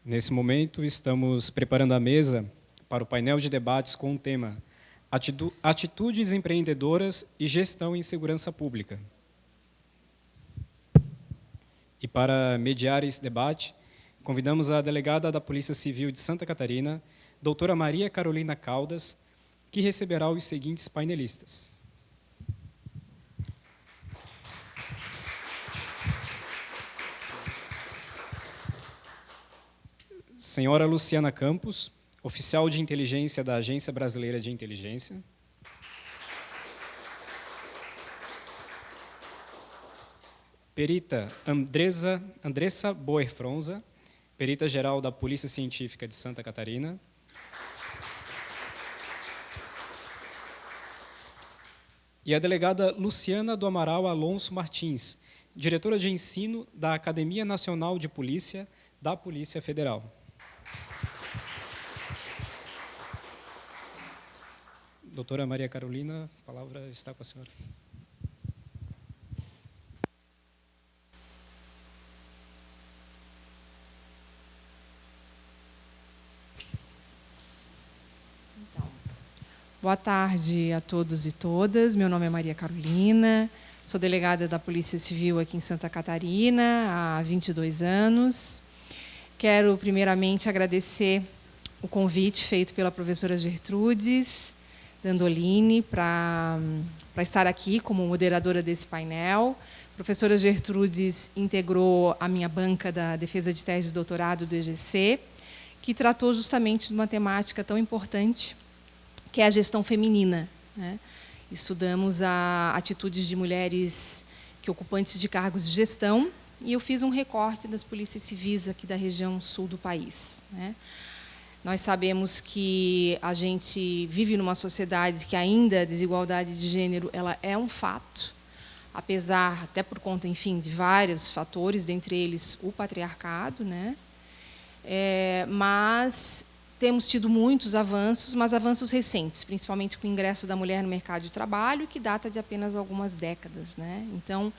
Nesse momento, estamos preparando a mesa para o painel de debates com o tema Atitudes empreendedoras e gestão em segurança pública. E para mediar esse debate, convidamos a delegada da Polícia Civil de Santa Catarina, doutora Maria Carolina Caldas, que receberá os seguintes painelistas. Senhora Luciana Campos, oficial de inteligência da Agência Brasileira de Inteligência. Perita Andressa Boer-Fronza, perita-geral da Polícia Científica de Santa Catarina. E a delegada Luciana do Amaral Alonso Martins, diretora de ensino da Academia Nacional de Polícia da Polícia Federal. Doutora Maria Carolina, a palavra está com a senhora. Boa tarde a todos e todas. Meu nome é Maria Carolina, sou delegada da Polícia Civil aqui em Santa Catarina há 22 anos. Quero, primeiramente, agradecer o convite feito pela professora Gertrudes Dandolini para estar aqui como moderadora desse painel. A professora Gertrudes integrou a minha banca da defesa de tese de doutorado do EGC, que tratou justamente de uma temática tão importante, que é a gestão feminina, né? Estudamos atitudes de mulheres que ocupantes de cargos de gestão, e eu fiz um recorte das polícias civis aqui da região sul do país, né? Nós sabemos que a gente vive numa sociedade que ainda a desigualdade de gênero ela é um fato, apesar, até por conta, enfim, de vários fatores, dentre eles o patriarcado, né? Mas temos tido muitos avanços, mas avanços recentes, principalmente com o ingresso da mulher no mercado de trabalho, que data de apenas algumas décadas, né? Então,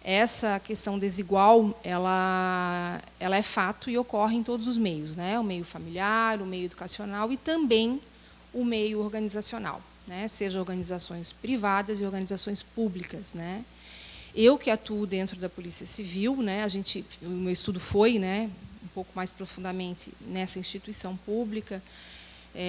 essa questão desigual, ela é fato e ocorre em todos os meios, né? O meio familiar, o meio educacional e também o meio organizacional, né? Seja organizações privadas e organizações públicas, né? Eu que atuo dentro da Polícia Civil, né? O meu estudo foi, né, um pouco mais profundamente nessa instituição pública.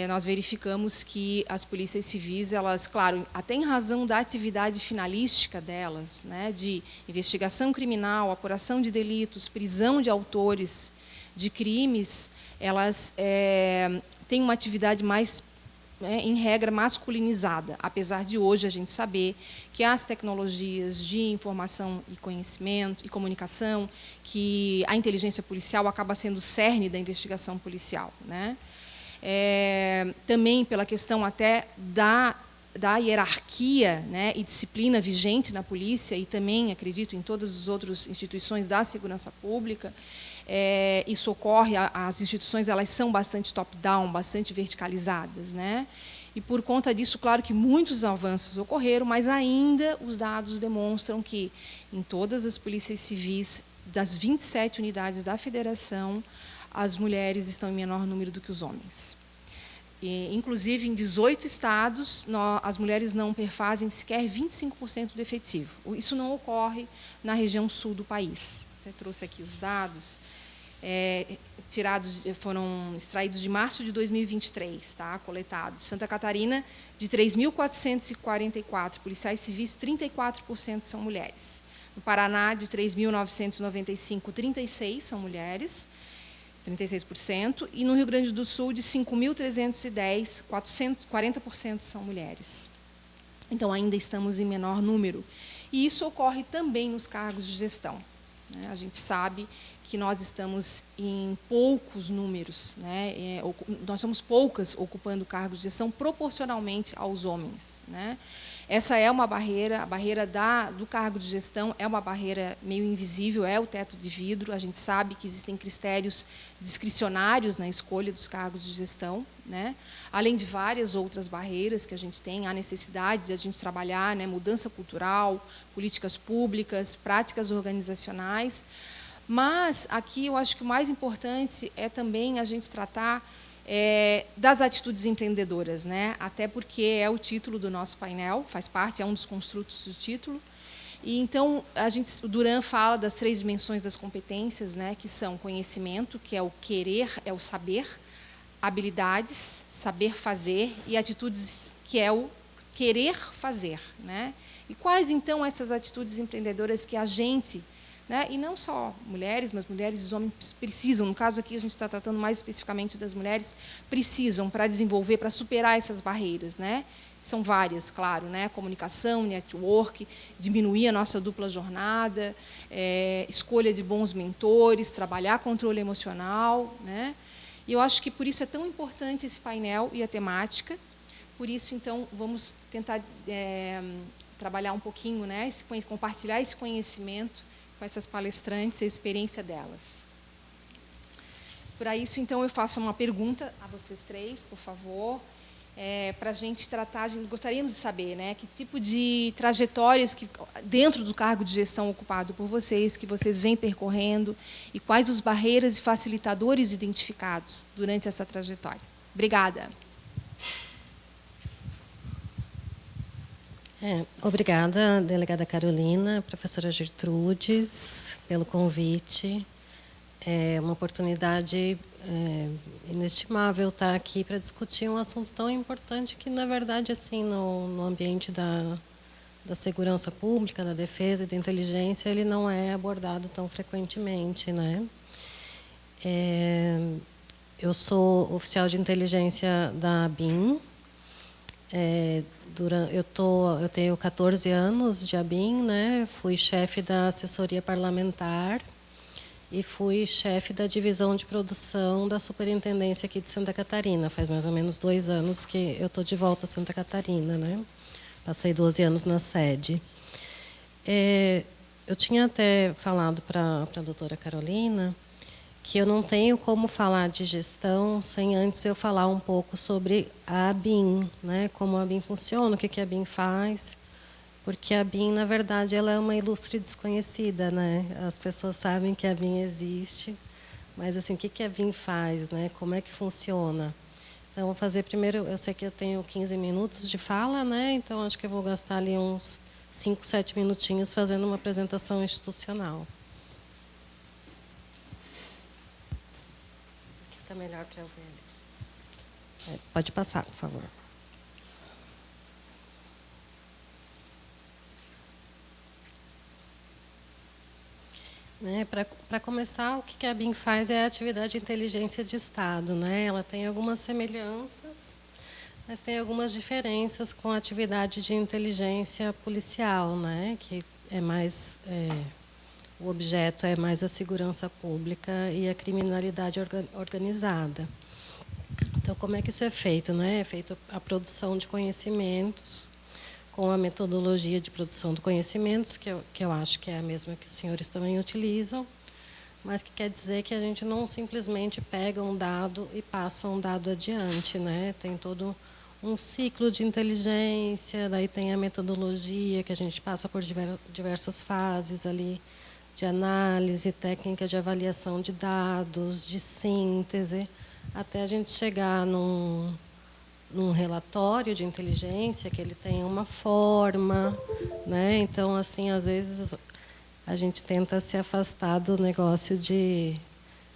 Nós verificamos que as polícias civis, elas, claro, até em razão da atividade finalística delas, né, de investigação criminal, apuração de delitos, prisão de autores de crimes, elas têm uma atividade mais, em regra, masculinizada, apesar de hoje a gente saber que as tecnologias de informação e conhecimento e comunicação, que a inteligência policial acaba sendo o cerne da investigação policial, né? Também pela questão até da hierarquia, né, e disciplina vigente na polícia, e também, acredito, em todas as outras instituições da segurança pública. Isso ocorre, as instituições elas são bastante top-down, bastante verticalizadas, né? E, por conta disso, claro que muitos avanços ocorreram, mas ainda os dados demonstram que, em todas as polícias civis, das 27 unidades da federação, as mulheres estão em menor número do que os homens. Inclusive, em 18 estados, as mulheres não perfazem sequer 25% do efetivo. Isso não ocorre na região sul do país. Até trouxe aqui os dados. Foram extraídos de março de 2023, tá? Coletados. Santa Catarina, de 3.444 policiais civis, 34% são mulheres. No Paraná, de 3.995, 36% são mulheres, 36%, e no Rio Grande do Sul, de 5.310, 40% são mulheres. Então, ainda estamos em menor número. E isso ocorre também nos cargos de gestão, né? A gente sabe que nós estamos em poucos números, né? Nós somos poucas ocupando cargos de gestão proporcionalmente aos homens, né? Essa é uma barreira, a barreira do cargo de gestão é uma barreira meio invisível, é o teto de vidro. A gente sabe que existem critérios discricionários na escolha dos cargos de gestão, né? Além de várias outras barreiras que a gente tem, há necessidade de a gente trabalhar, né, mudança cultural, políticas públicas, práticas organizacionais. Mas, aqui, eu acho que o mais importante é também a gente tratar das atitudes empreendedoras, né? Até porque é o título do nosso painel, faz parte, é um dos construtos do título. E, então, o Duran fala das 3 dimensões das competências, né? Que são conhecimento, que é o querer, é o saber, habilidades, saber fazer, e atitudes, que é o querer fazer, né? E quais, então, essas atitudes empreendedoras que a gente, né, e não só mulheres, mas mulheres e homens precisam, no caso aqui a gente está tratando mais especificamente das mulheres, precisam para desenvolver, para superar essas barreiras, né? São várias, claro, né? Comunicação, network, diminuir a nossa dupla jornada, escolha de bons mentores, trabalhar controle emocional, né? E eu acho que por isso é tão importante esse painel e a temática. Por isso, então, vamos tentar trabalhar um pouquinho, né? Compartilhar esse conhecimento com essas palestrantes, a experiência delas. Para isso, então, eu faço uma pergunta a vocês 3, por favor, para a gente tratar. Gostaríamos de saber, né, que tipo de trajetórias que, dentro do cargo de gestão ocupado por vocês, que vocês vêm percorrendo, e quais os barreiras e facilitadores identificados durante essa trajetória. Obrigada. Obrigada, delegada Carolina, professora Gertrudes, pelo convite. É uma oportunidade inestimável estar aqui para discutir um assunto tão importante que, na verdade, assim, no ambiente da segurança pública, da defesa e da inteligência, ele não é abordado tão frequentemente, né? Eu sou oficial de inteligência da ABIN. Eu tenho 14 anos de ABIN, né? Fui chefe da assessoria parlamentar e fui chefe da divisão de produção da superintendência aqui de Santa Catarina. Faz mais ou menos 2 anos que eu estou de volta a Santa Catarina, né? Passei 12 anos na sede. Eu tinha até falado para a doutora Carolina que eu não tenho como falar de gestão sem antes eu falar um pouco sobre a ABIN, né? Como a ABIN funciona, o que a ABIN faz, porque a ABIN, na verdade, ela é uma ilustre desconhecida, né? As pessoas sabem que a ABIN existe, mas assim, o que a ABIN faz, né? Como é que funciona? Então, vou fazer primeiro, eu sei que eu tenho 15 minutos de fala, né? Então, acho que eu vou gastar ali uns 5, 7 minutinhos fazendo uma apresentação institucional. Fica melhor para eu ver. Pode passar, por favor. Para começar, o que a ABIN faz é a atividade de inteligência de Estado, né? Ela tem algumas semelhanças, mas tem algumas diferenças com a atividade de inteligência policial, né? Que é mais o objeto é mais a segurança pública e a criminalidade organizada. Então, como é que isso é feito, né? É feito a produção de conhecimentos com a metodologia de produção de conhecimentos, que eu acho que é a mesma que os senhores também utilizam, mas que quer dizer que a gente não simplesmente pega um dado e passa um dado adiante, né? Tem todo um ciclo de inteligência, daí tem a metodologia, que a gente passa por diversas fases ali, de análise, técnica de avaliação de dados, de síntese, até a gente chegar num relatório de inteligência que ele tem uma forma, né? Então, assim, às vezes a gente tenta se afastar do negócio de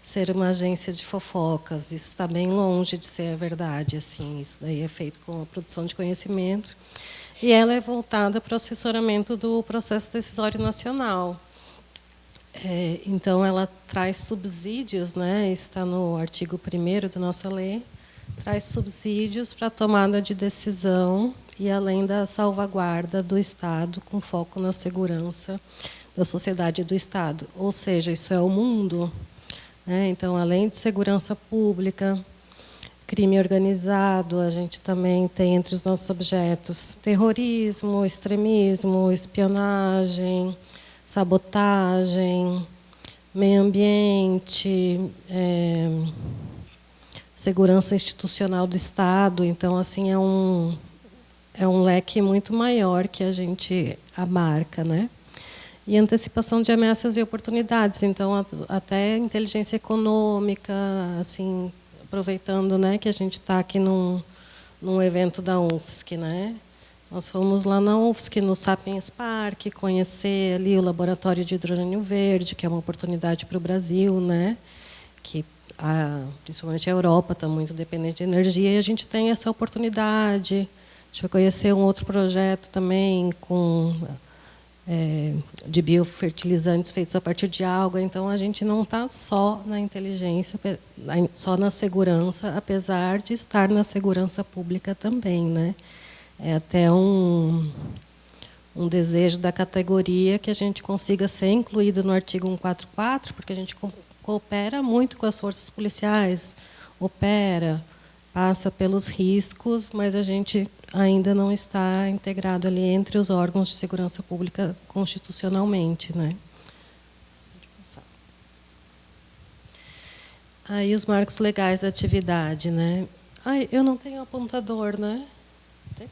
ser uma agência de fofocas. Isso está bem longe de ser a verdade, assim. Isso daí é feito com a produção de conhecimento e ela é voltada para o assessoramento do processo decisório nacional. Então, ela traz subsídios, né? Isso está no artigo 1º da nossa lei, traz subsídios para a tomada de decisão e além da salvaguarda do Estado, com foco na segurança da sociedade e do Estado. Ou seja, isso é o mundo, né? Então, além de segurança pública, crime organizado, a gente também tem entre os nossos objetos terrorismo, extremismo, espionagem, sabotagem, meio ambiente, segurança institucional do Estado. Então, assim, é um leque muito maior que a gente abarca, né? e antecipação de ameaças e oportunidades. Então, até inteligência econômica, assim, aproveitando, né, que a gente está aqui num evento da UFSC, né? Nós fomos lá na UFSC, no Sapiens Park, conhecer ali o laboratório de hidrogênio verde, que é uma oportunidade para o Brasil, né? Que principalmente a Europa está muito dependente de energia, e a gente tem essa oportunidade. A gente vai conhecer um outro projeto também de biofertilizantes feitos a partir de alga. Então, a gente não está só na inteligência, só na segurança, apesar de estar na segurança pública também, né? É até um desejo da categoria que a gente consiga ser incluído no artigo 144, porque a gente coopera muito com as forças policiais, passa pelos riscos, mas a gente ainda não está integrado ali entre os órgãos de segurança pública constitucionalmente, né? Aí os marcos legais da atividade, né? Eu não tenho apontador, né? Tem?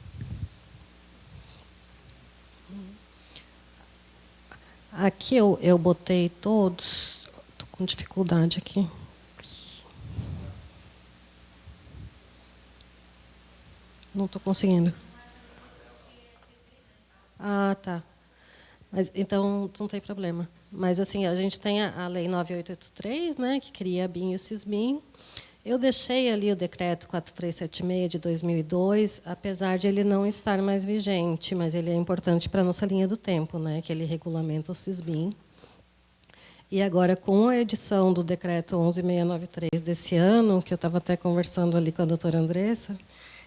Aqui eu botei todos. Estou com dificuldade aqui. Não estou conseguindo. Tá. Mas, então, não tem problema. Mas, assim, a gente tem a Lei 9883, né, que cria a BIM e o SISBIM. Eu deixei ali o Decreto 4376, de 2002, apesar de ele não estar mais vigente, mas ele é importante para a nossa linha do tempo, né, que ele regulamenta o SISBIM. E agora, com a edição do Decreto 11693 desse ano, que eu estava até conversando ali com a doutora Andressa,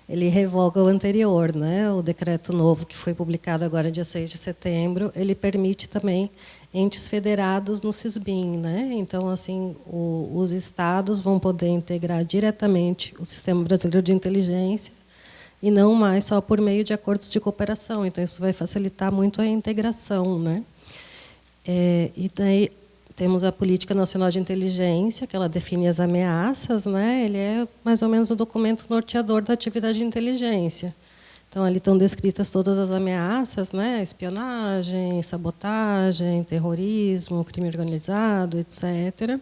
ele revoga o anterior, né? O decreto novo, que foi publicado agora, dia 6 de setembro, ele permite também entes federados no SISBIM, né? Então, assim, os estados vão poder integrar diretamente o Sistema Brasileiro de Inteligência e não mais só por meio de acordos de cooperação. Então, isso vai facilitar muito a integração, né? E daí temos a Política Nacional de Inteligência, que ela define as ameaças, né? Ele é mais ou menos o documento norteador da atividade de inteligência. Então, ali estão descritas todas as ameaças, né? Espionagem, sabotagem, terrorismo, crime organizado, etc.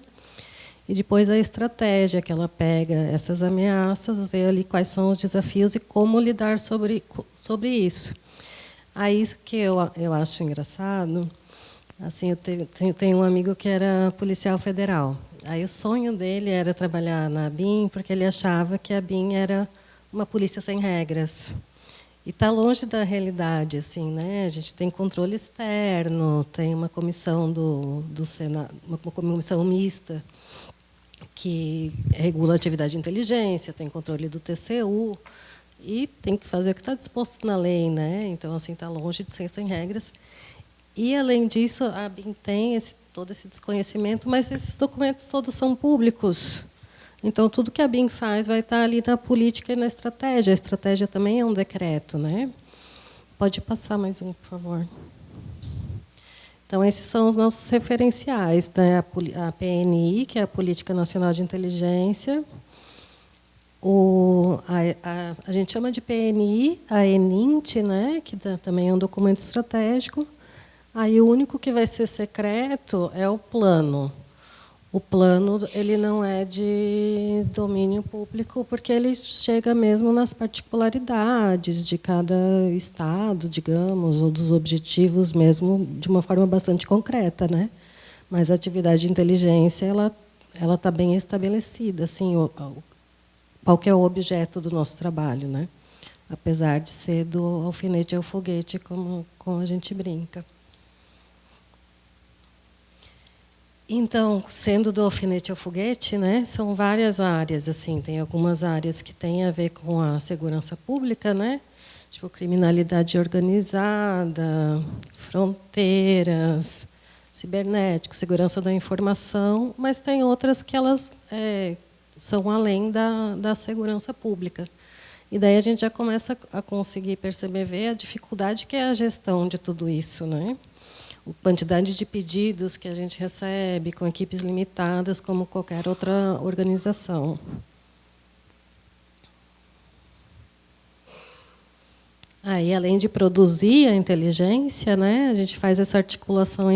E depois a estratégia, que ela pega essas ameaças, vê ali quais são os desafios e como lidar sobre isso. Aí, isso que eu acho engraçado. Assim, eu tenho um amigo que era policial federal. Aí o sonho dele era trabalhar na BIM, porque ele achava que a BIM era uma polícia sem regras. E está longe da realidade, assim, né? A gente tem controle externo, tem uma comissão do Senado, uma comissão mista que regula a atividade de inteligência, tem controle do TCU e tem que fazer o que está disposto na lei, né? Então, assim, está longe de ser sem regras. E, além disso, a BIM tem todo esse desconhecimento, mas esses documentos todos são públicos. Então, tudo que a BIM faz vai estar ali na política e na estratégia. A estratégia também é um decreto, né? Pode passar mais um, por favor. Então, esses são os nossos referenciais, né? A PNI, que é a Política Nacional de Inteligência. A gente chama de PNI, a ENINT, né? Que também é um documento estratégico. Aí o único que vai ser secreto é o plano. O plano ele não é de domínio público, porque ele chega mesmo nas particularidades de cada estado, digamos, ou dos objetivos mesmo, de uma forma bastante concreta, né? Mas a atividade de inteligência ela está bem estabelecida, assim, qual que é o objeto do nosso trabalho, né? Apesar de ser do alfinete ao foguete, como a gente brinca. Então, sendo do alfinete ao foguete, né, são várias áreas, assim, tem algumas áreas que têm a ver com a segurança pública, né, tipo criminalidade organizada, fronteiras, cibernético, segurança da informação, mas tem outras que elas são além da segurança pública. E daí a gente já começa a conseguir ver a dificuldade que é a gestão de tudo isso, né? A quantidade de pedidos que a gente recebe com equipes limitadas, como qualquer outra organização. Aí, além de produzir a inteligência, né, a gente faz essa articulação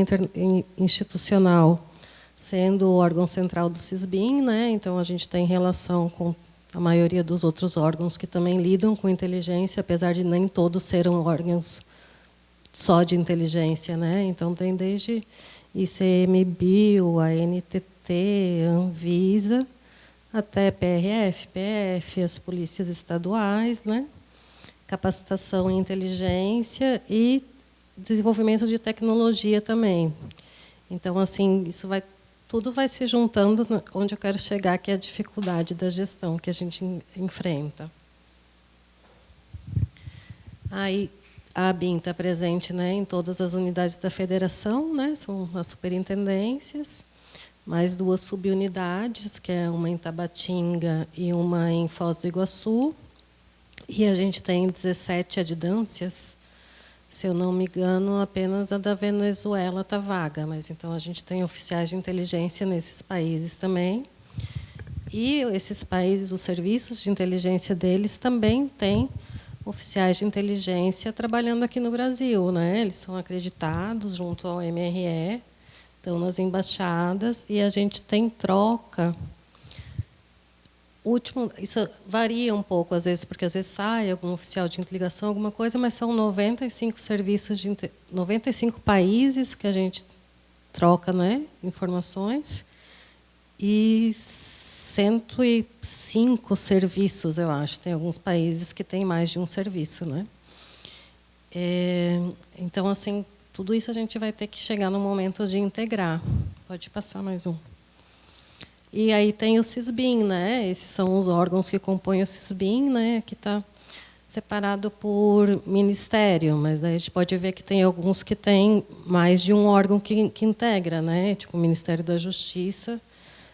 institucional, sendo o órgão central do SISBIN, né, então a gente tem relação com a maioria dos outros órgãos que também lidam com inteligência, apesar de nem todos serem órgãos só de inteligência, né? Então tem desde ICMBio, ANTT, Anvisa, até PRF, PF, as polícias estaduais, né? Capacitação em inteligência e desenvolvimento de tecnologia também. Então, assim, isso tudo vai se juntando onde eu quero chegar, que é a dificuldade da gestão que a gente enfrenta. Aí, a ABIN está presente, né, em todas as unidades da federação, né, são as superintendências, mais 2 subunidades, que é uma em Tabatinga e uma em Foz do Iguaçu. E a gente tem 17 adjudâncias. Se eu não me engano, apenas a da Venezuela está vaga, mas então a gente tem oficiais de inteligência nesses países também. E esses países, os serviços de inteligência deles também têm oficiais de inteligência trabalhando aqui no Brasil, né? Eles são acreditados junto ao MRE, estão nas embaixadas, e a gente tem troca. Isso varia um pouco, às vezes, porque às vezes sai algum oficial de ligação, alguma coisa, mas são 95 serviços 95 países que a gente troca, né, informações, e 105 serviços, eu acho. Tem alguns países que têm mais de um serviço, né? Então, assim, tudo isso a gente vai ter que chegar no momento de integrar. Pode passar mais um. E aí tem o SISBIN, né? Esses são os órgãos que compõem o SISBIN, né? Que está separado por ministério, mas daí a gente pode ver que tem alguns que têm mais de um órgão que integra, né? Tipo o Ministério da Justiça,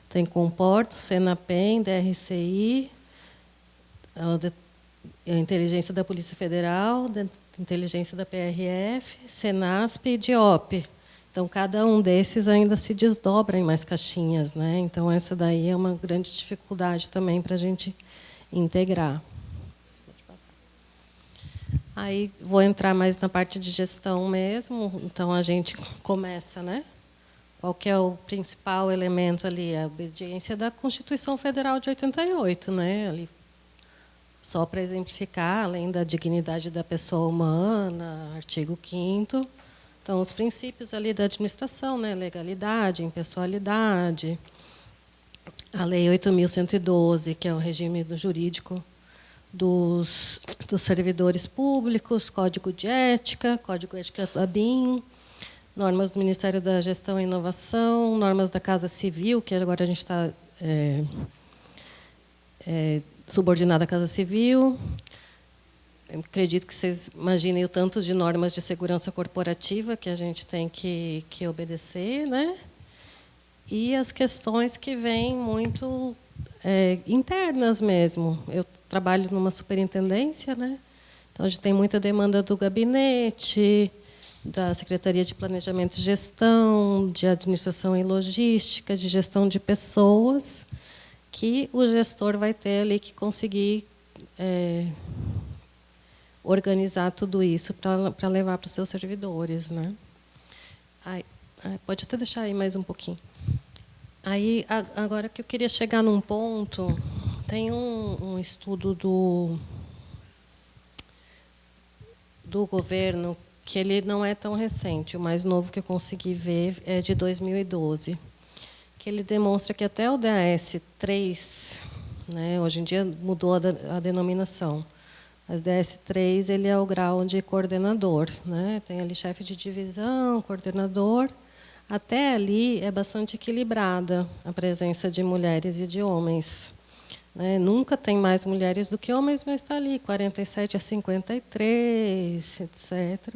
tem Comporto, Senapen, DRCI, a Inteligência da Polícia Federal, a Inteligência da PRF, Senasp e DIOP. Então, cada um desses ainda se desdobra em mais caixinhas, né? Então, essa daí é uma grande dificuldade também para a gente integrar. Aí, vou entrar mais na parte de gestão mesmo. Então, a gente começa, né? Qual que é o principal elemento ali? A obediência da Constituição Federal de 88, né? Ali, só para exemplificar, além da dignidade da pessoa humana, artigo 5º, então, os princípios ali da administração, né? Legalidade, impessoalidade, a Lei 8.112, que é o regime jurídico dos servidores públicos, Código de Ética da ABIN, normas do Ministério da Gestão e Inovação, normas da Casa Civil, que agora a gente está subordinado à Casa Civil. Eu acredito que vocês imaginem o tanto de normas de segurança corporativa que a gente tem que obedecer, né? E as questões que vêm muito internas mesmo. Eu trabalho numa superintendência, né? Então, a gente tem muita demanda do gabinete, da Secretaria de Planejamento e Gestão, de Administração e Logística, de Gestão de Pessoas, que o gestor vai ter ali que conseguir organizar tudo isso para levar para os seus servidores, né? Pode até deixar aí mais um pouquinho. Aí, agora que eu queria chegar num ponto, tem um estudo do governo, que ele não é tão recente, o mais novo que eu consegui ver é de 2012, que ele demonstra que até o DAS-3, né, hoje em dia mudou a denominação, mas DAS-3 ele é o grau de coordenador, né? Tem ali chefe de divisão, coordenador. Até ali é bastante equilibrada a presença de mulheres e de homens, né? Nunca tem mais mulheres do que homens, mas está ali, 47 a 53, etc.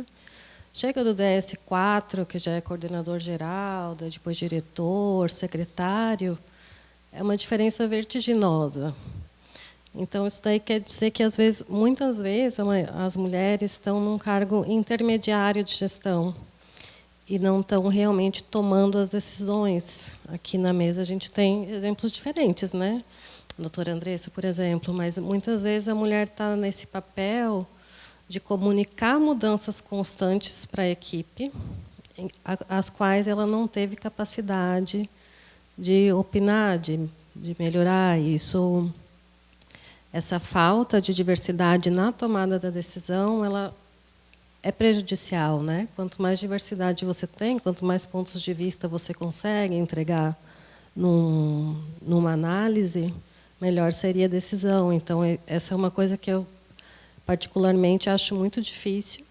Chega do DS4, que já é coordenador geral, depois diretor, secretário, é uma diferença vertiginosa. Então, isso daí quer dizer que, muitas vezes, as mulheres estão num cargo intermediário de gestão e não estão realmente tomando as decisões. Aqui na mesa a gente tem exemplos diferentes, né? A doutora Andressa, por exemplo, mas muitas vezes a mulher está nesse papel de comunicar mudanças constantes para a equipe, as quais ela não teve capacidade de opinar, de melhorar. Essa falta de diversidade na tomada da decisão, ela é prejudicial, né? Quanto mais diversidade você tem, quanto mais pontos de vista você consegue entregar numa análise, melhor seria a decisão. Então, essa é uma coisa que eu particularmente acho muito difícil,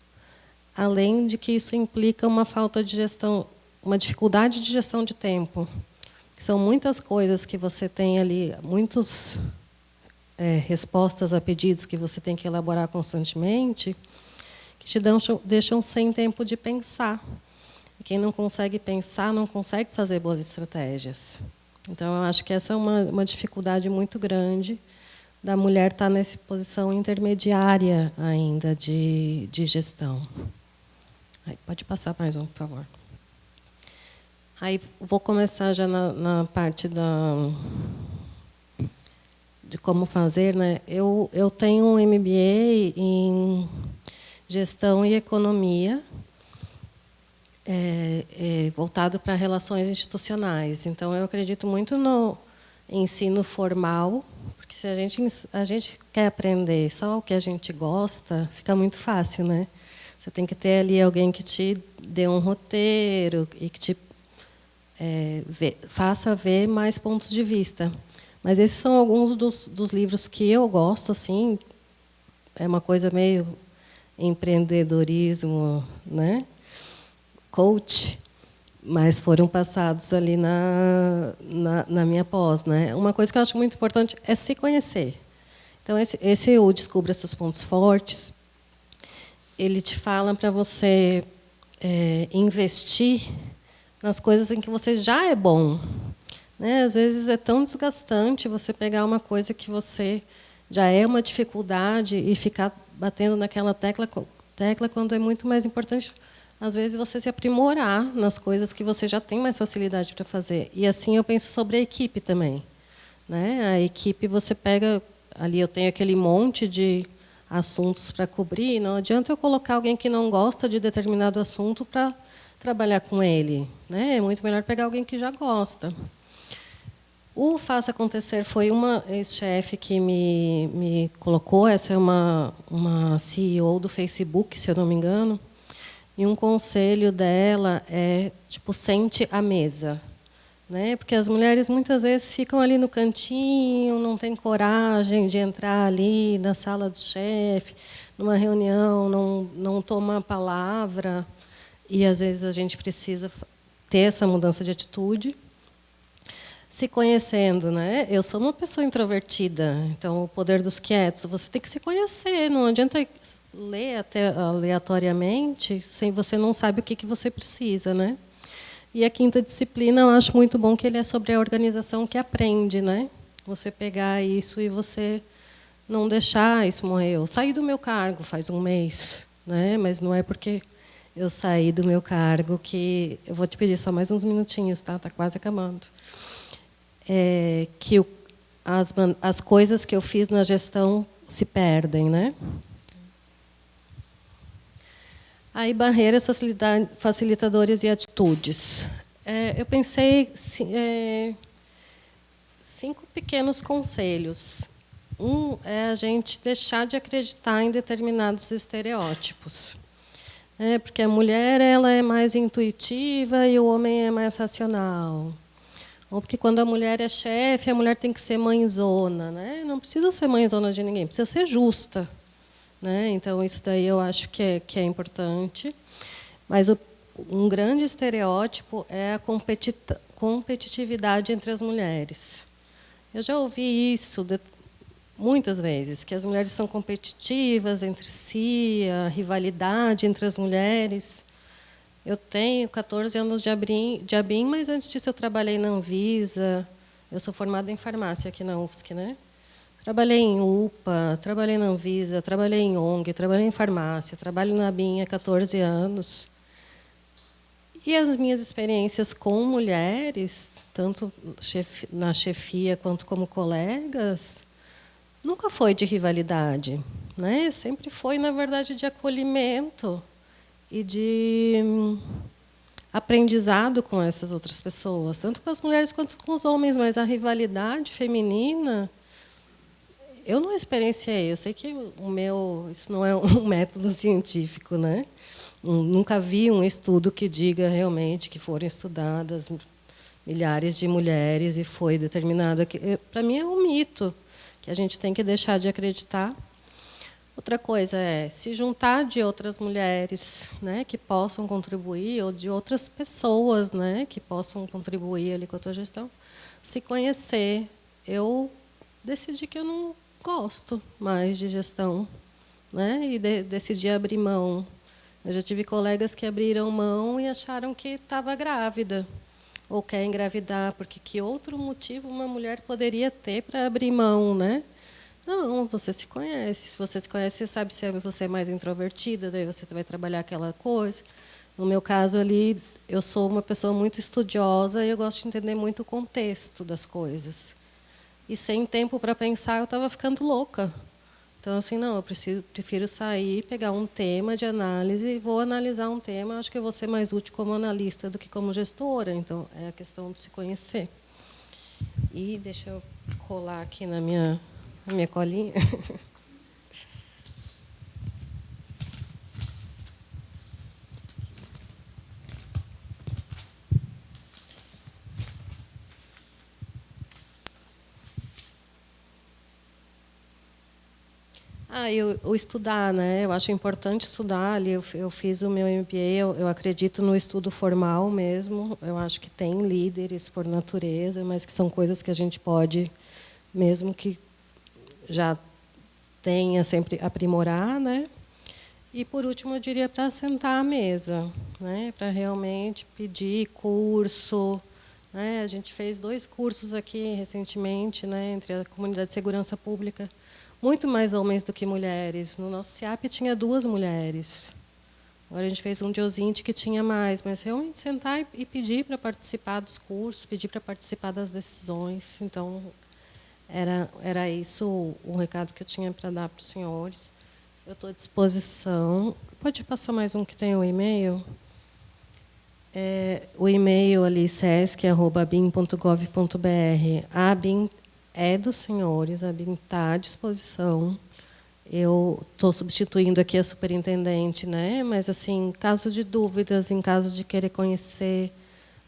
além de que isso implica uma falta de gestão, uma dificuldade de gestão de tempo. São muitas coisas que você tem ali, muitas respostas a pedidos que você tem que elaborar constantemente, que te deixam sem tempo de pensar. E quem não consegue pensar não consegue fazer boas estratégias. Então, eu acho que essa é uma dificuldade muito grande da mulher estar nessa posição intermediária ainda de gestão. Aí, pode passar mais um, por favor. Aí, vou começar já na parte de como fazer, né? Eu tenho um MBA em Gestão e Economia, voltado para relações institucionais. Então, eu acredito muito no ensino formal, porque se a gente quer aprender só o que a gente gosta, fica muito fácil, né? Você tem que ter ali alguém que te dê um roteiro e que te faça ver mais pontos de vista. Mas esses são alguns dos livros que eu gosto, assim. É uma coisa meio empreendedorismo, né? Coach, mas foram passados ali na minha pós, né? Uma coisa que eu acho muito importante é se conhecer. Então, esse o Descubra Seus Pontos Fortes, ele te fala para você investir nas coisas em que você já é bom. Né? Às vezes é tão desgastante você pegar uma coisa que você já é uma dificuldade e ficar batendo naquela tecla quando é muito mais importante, às vezes, você se aprimorar nas coisas que você já tem mais facilidade para fazer. E assim eu penso sobre a equipe também. Né? A equipe, você pega... Ali eu tenho aquele monte de assuntos para cobrir, não adianta eu colocar alguém que não gosta de determinado assunto para trabalhar com ele. Né? É muito melhor pegar alguém que já gosta. O Faça Acontecer foi uma ex-chefe que me colocou. Essa é uma CEO do Facebook, se eu não me engano. E um conselho dela é, tipo, sente à mesa. Né? Porque as mulheres, muitas vezes, ficam ali no cantinho, não têm coragem de entrar ali na sala do chefe, numa reunião, não toma a palavra. E, às vezes, a gente precisa ter essa mudança de atitude. Se conhecendo, né? Eu sou uma pessoa introvertida, então o poder dos quietos, você tem que se conhecer, não adianta ler até aleatoriamente, sem você não sabe o que você precisa, né? E a quinta disciplina, eu acho muito bom que ele é sobre a organização que aprende, né? Você pegar isso e você não deixar isso morrer. Eu saí do meu cargo faz um mês, né? Mas não é porque eu saí do meu cargo que eu vou te pedir só mais uns minutinhos, tá? Tá quase acabando. Que as coisas que eu fiz na gestão se perdem, né? Aí, barreiras, facilitadores e atitudes. Eu pensei 5 pequenos conselhos. Um é a gente deixar de acreditar em determinados estereótipos. Porque a mulher ela é mais intuitiva e o homem é mais racional. Ou porque, quando a mulher é chefe, a mulher tem que ser mãezona. Né? Não precisa ser mãezona de ninguém, precisa ser justa. Né? Então, isso daí eu acho que é importante. Mas um grande estereótipo é a competitividade entre as mulheres. Eu já ouvi isso muitas vezes, que as mulheres são competitivas entre si, a rivalidade entre as mulheres. Eu tenho 14 anos de ABIN, mas antes disso eu trabalhei na Anvisa. Eu sou formada em farmácia aqui na UFSC, né? Trabalhei em UPA, trabalhei na Anvisa, trabalhei em ONG, trabalhei em farmácia, trabalho na ABIN há 14 anos. E as minhas experiências com mulheres, tanto na chefia quanto como colegas, nunca foi de rivalidade. né? Sempre foi, na verdade, de acolhimento e de aprendizado com essas outras pessoas, tanto com as mulheres quanto com os homens, mas a rivalidade feminina eu não experienciei. Eu sei que isso não é um método científico, né? Nunca vi um estudo que diga realmente que foram estudadas milhares de mulheres e foi determinado que, para mim, é um mito que a gente tem que deixar de acreditar. Outra coisa é se juntar de outras mulheres, né, que possam contribuir, ou de outras pessoas, né, que possam contribuir ali com a tua gestão, se conhecer. Eu decidi que eu não gosto mais de gestão, né, e decidi abrir mão. Eu já tive colegas que abriram mão e acharam que estava grávida ou quer engravidar, porque que outro motivo uma mulher poderia ter para abrir mão, né? Não, você se conhece. Se você se conhece, você sabe se você é mais introvertida, daí você vai trabalhar aquela coisa. No meu caso ali, eu sou uma pessoa muito estudiosa e eu gosto de entender muito o contexto das coisas. E sem tempo para pensar, eu estava ficando louca. Então, assim, não, eu prefiro sair, pegar um tema de análise e vou analisar um tema. Acho que eu vou ser mais útil como analista do que como gestora. Então, é a questão de se conhecer. E deixa eu colar aqui na minha colinha. O estudar, né? Eu acho importante estudar. Ali eu fiz o meu MBA. Eu acredito no estudo formal mesmo. Eu acho que tem líderes por natureza, mas que são coisas que a gente pode, mesmo que já tenha, sempre aprimorar, né? E por último, eu diria para sentar à mesa, né? Para realmente pedir curso, né? A gente fez 2 cursos aqui recentemente, né? Entre a comunidade de segurança pública. Muito mais homens do que mulheres. No nosso CIAP tinha 2 mulheres. Agora a gente fez um de OSINT que tinha mais, mas realmente sentar e pedir para participar dos cursos, pedir para participar das decisões. Então, era isso o recado que eu tinha para dar para os senhores. Eu estou à disposição. Pode passar mais um que tem o e-mail? O e-mail ali, sesc@bim.gov.br. A BIM é dos senhores, a BIM está à disposição. Eu estou substituindo aqui a superintendente, né? Mas, assim, em caso de dúvidas, em caso de querer conhecer,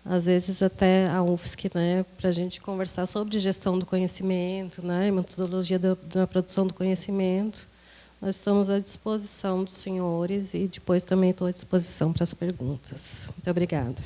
às vezes até a UFSC, né? Para a gente conversar sobre gestão do conhecimento, né? Metodologia da produção do conhecimento. Nós estamos à disposição dos senhores e depois também estou à disposição para as perguntas. Muito obrigada.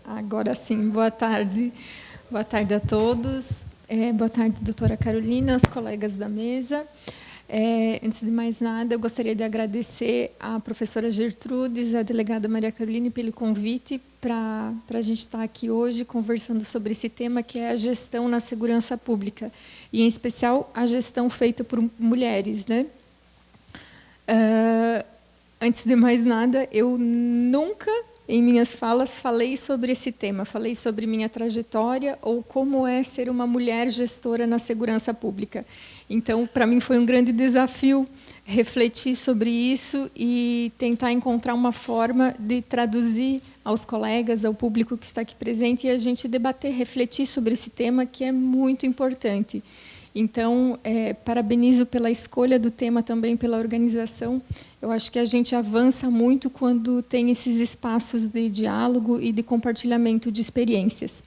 Agora sim, boa tarde. Boa tarde a todos. Boa tarde, doutora Carolina, os colegas da mesa. Antes de mais nada, eu gostaria de agradecer à professora Gertrudes e à delegada Maria Carolina pelo convite para a gente estar aqui hoje conversando sobre esse tema, que é a gestão na segurança pública, e, em especial, a gestão feita por mulheres, né? Antes de mais nada, eu nunca, em minhas falas, falei sobre esse tema, falei sobre minha trajetória ou como é ser uma mulher gestora na segurança pública. Então, para mim, foi um grande desafio refletir sobre isso e tentar encontrar uma forma de traduzir aos colegas, ao público que está aqui presente, e a gente debater, refletir sobre esse tema, que é muito importante. Então, parabenizo pela escolha do tema, também pela organização. Eu acho que a gente avança muito quando tem esses espaços de diálogo e de compartilhamento de experiências.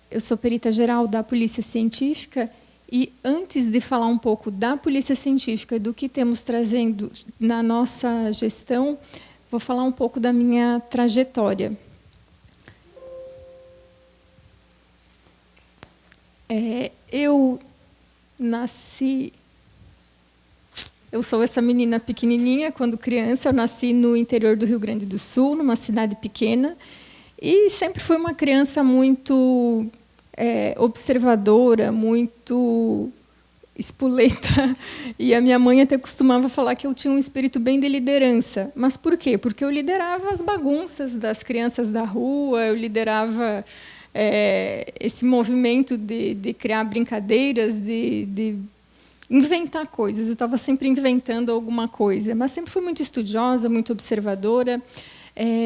Eu sou perita geral da Polícia Científica e, antes de falar um pouco da Polícia Científica, do que temos trazendo na nossa gestão, vou falar um pouco da minha trajetória. Eu sou essa menina pequenininha, quando criança. Eu nasci no interior do Rio Grande do Sul, numa cidade pequena, e sempre fui uma criança muito observadora, muito espoleta. E a minha mãe até costumava falar que eu tinha um espírito bem de liderança. Mas por quê? Porque eu liderava as bagunças das crianças da rua, eu liderava esse movimento de criar brincadeiras, de inventar coisas. Eu estava sempre inventando alguma coisa, mas sempre fui muito estudiosa, muito observadora.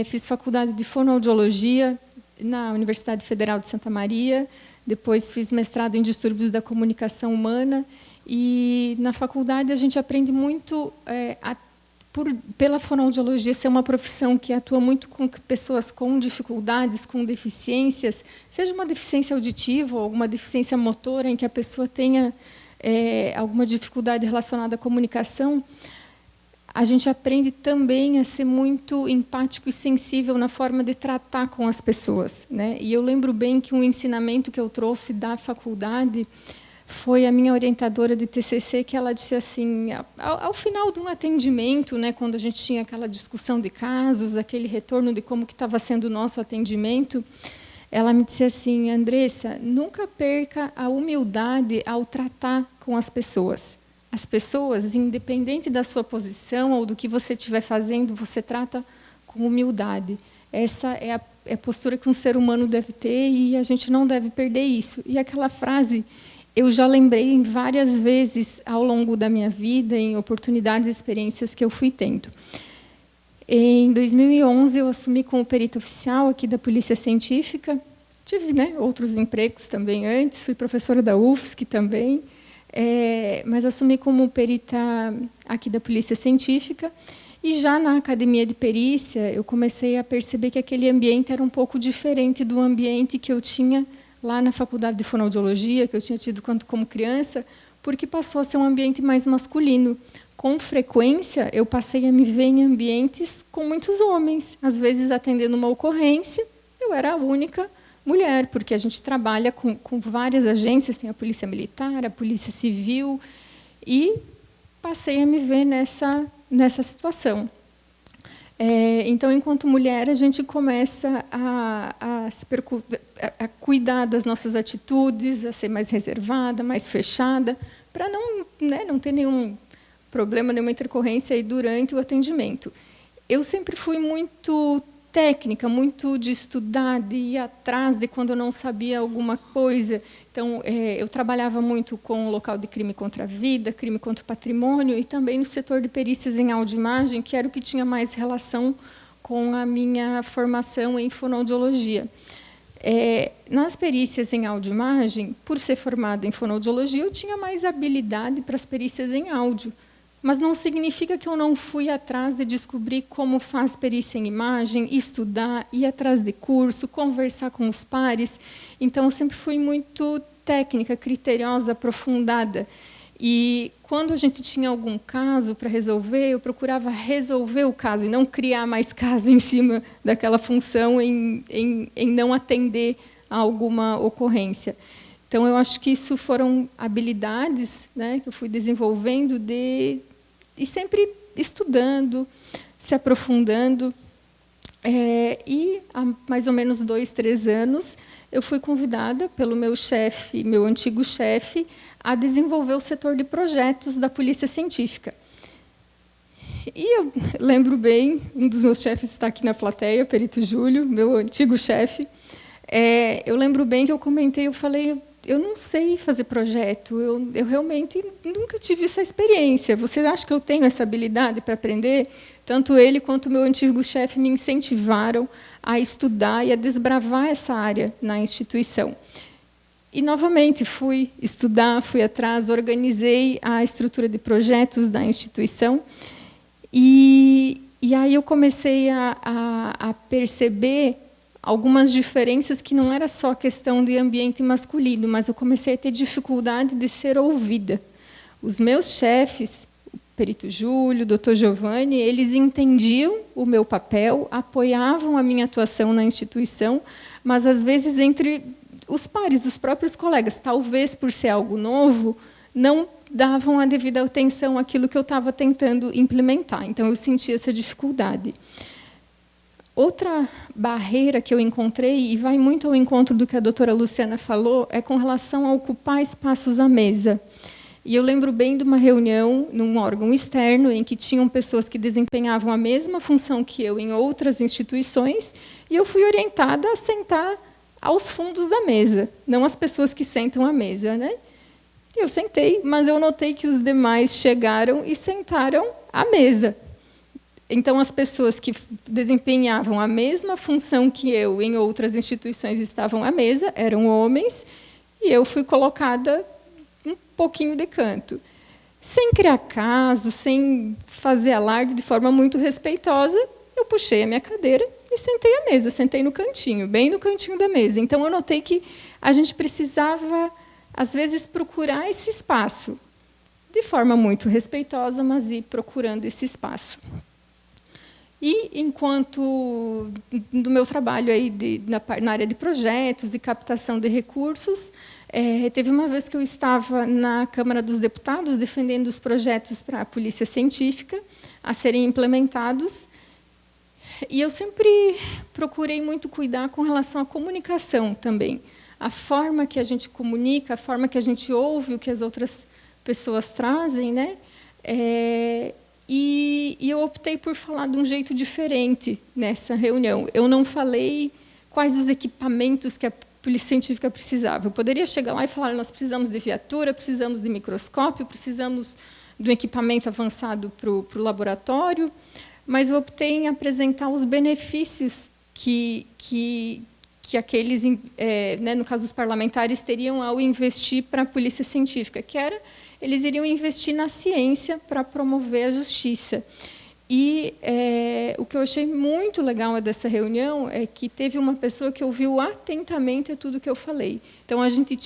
Fiz faculdade de fonoaudiologia na Universidade Federal de Santa Maria, depois fiz mestrado em distúrbios da comunicação humana, e na faculdade a gente aprende muito pela fonoaudiologia ser uma profissão que atua muito com pessoas com dificuldades, com deficiências, seja uma deficiência auditiva ou alguma deficiência motora em que a pessoa tenha alguma dificuldade relacionada à comunicação. A gente aprende também a ser muito empático e sensível na forma de tratar com as pessoas, né? E eu lembro bem que um ensinamento que eu trouxe da faculdade foi a minha orientadora de TCC, que ela disse assim, ao final de um atendimento, né, quando a gente tinha aquela discussão de casos, aquele retorno de como que estava sendo o nosso atendimento, ela me disse assim: Andressa, nunca perca a humildade ao tratar com as pessoas. As pessoas, independente da sua posição ou do que você estiver fazendo, você trata com humildade. Essa é a postura que um ser humano deve ter, e a gente não deve perder isso. E aquela frase eu já lembrei várias vezes ao longo da minha vida, em oportunidades e experiências que eu fui tendo. Em 2011, eu assumi como perita oficial aqui da Polícia Científica. Tive, né, outros empregos também antes, fui professora da UFSC também, mas assumi como perita aqui da Polícia Científica. E já na academia de perícia, eu comecei a perceber que aquele ambiente era um pouco diferente do ambiente que eu tinha lá na faculdade de fonoaudiologia, que eu tinha tido como criança, porque passou a ser um ambiente mais masculino. Com frequência, eu passei a me ver em ambientes com muitos homens. Às vezes, atendendo uma ocorrência, eu era a única mulher, porque a gente trabalha com várias agências, tem a Polícia Militar, a Polícia Civil, e passei a me ver nessa situação. Então, enquanto mulher, a gente começa a cuidar das nossas atitudes, a ser mais reservada, mais fechada, para não ter nenhum problema, nenhuma intercorrência aí durante o atendimento. Eu sempre fui muito técnica, muito de estudar, de ir atrás de quando eu não sabia alguma coisa. Então, eu trabalhava muito com o local de crime contra a vida, crime contra o patrimônio, e também no setor de perícias em audioimagem, que era o que tinha mais relação com a minha formação em fonoaudiologia. Nas perícias em audioimagem, por ser formada em fonoaudiologia, eu tinha mais habilidade para as perícias em áudio, mas não significa que eu não fui atrás de descobrir como faz perícia em imagem, estudar, ir atrás de curso, conversar com os pares. Então, eu sempre fui muito técnica, criteriosa, aprofundada. E, quando a gente tinha algum caso para resolver, eu procurava resolver o caso e não criar mais caso em cima daquela função em não atender a alguma ocorrência. Então, eu acho que isso foram habilidades, né, que eu fui desenvolvendo e sempre estudando, se aprofundando. E há mais ou menos 2, 3 anos, eu fui convidada pelo meu chefe, meu antigo chefe, a desenvolver o setor de projetos da Polícia Científica. E eu lembro bem, um dos meus chefes está aqui na plateia, perito Júlio, meu antigo chefe. Eu lembro bem que eu comentei, eu falei: eu não sei fazer projeto, eu realmente nunca tive essa experiência. Você acha que eu tenho essa habilidade para aprender? Tanto ele quanto o meu antigo chefe me incentivaram a estudar e a desbravar essa área na instituição. E, novamente, fui estudar, fui atrás, organizei a estrutura de projetos da instituição. E aí eu comecei a perceber algumas diferenças que não era só questão de ambiente masculino, mas eu comecei a ter dificuldade de ser ouvida. Os meus chefes, o perito Júlio, o doutor Giovanni, eles entendiam o meu papel, apoiavam a minha atuação na instituição, mas, às vezes, entre os pares, os próprios colegas, talvez por ser algo novo, não davam a devida atenção àquilo que eu estava tentando implementar. Então, eu senti essa dificuldade. Outra barreira que eu encontrei, e vai muito ao encontro do que a doutora Luciana falou, é com relação a ocupar espaços à mesa. E eu lembro bem de uma reunião num órgão externo em que tinham pessoas que desempenhavam a mesma função que eu em outras instituições, e eu fui orientada a sentar aos fundos da mesa, não as pessoas que sentam à mesa, né? Eu sentei, mas eu notei que os demais chegaram e sentaram à mesa. Então, as pessoas que desempenhavam a mesma função que eu em outras instituições estavam à mesa, eram homens, e eu fui colocada um pouquinho de canto. Sem criar caso, sem fazer alarde, de forma muito respeitosa, eu puxei a minha cadeira e sentei à mesa, sentei no cantinho, bem no cantinho da mesa. Então, eu notei que a gente precisava, às vezes, procurar esse espaço, de forma muito respeitosa, mas ir procurando esse espaço. E, enquanto do meu trabalho aí na área de projetos e captação de recursos, teve uma vez que eu estava na Câmara dos Deputados defendendo os projetos para a Polícia Científica a serem implementados, e eu sempre procurei muito cuidar com relação à comunicação também. A forma que a gente comunica, a forma que a gente ouve o que as outras pessoas trazem, né? E eu optei por falar de um jeito diferente nessa reunião. Eu não falei quais os equipamentos que a Polícia Científica precisava. Eu poderia chegar lá e falar: nós precisamos de viatura, precisamos de microscópio, precisamos de um equipamento avançado para o laboratório, mas eu optei em apresentar os benefícios que aqueles, né, no caso os parlamentares, teriam ao investir para a Polícia Científica, que era, eles iriam investir na ciência para promover a justiça. E o que eu achei muito legal dessa reunião é que teve uma pessoa que ouviu atentamente tudo que eu falei. Então, a gente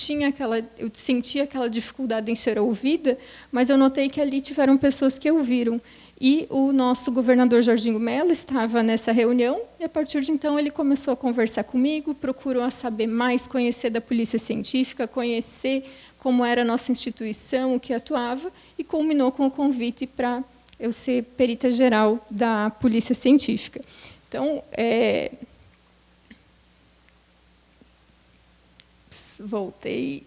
eu sentia aquela dificuldade em ser ouvida, mas eu notei que ali tiveram pessoas que ouviram. E o nosso governador Jorginho Mello estava nessa reunião, e, a partir de então, ele começou a conversar comigo, procurou saber mais, conhecer da Polícia Científica, conhecer como era a nossa instituição, o que atuava, e culminou com o convite para eu ser perita geral da Polícia Científica. Então, voltei.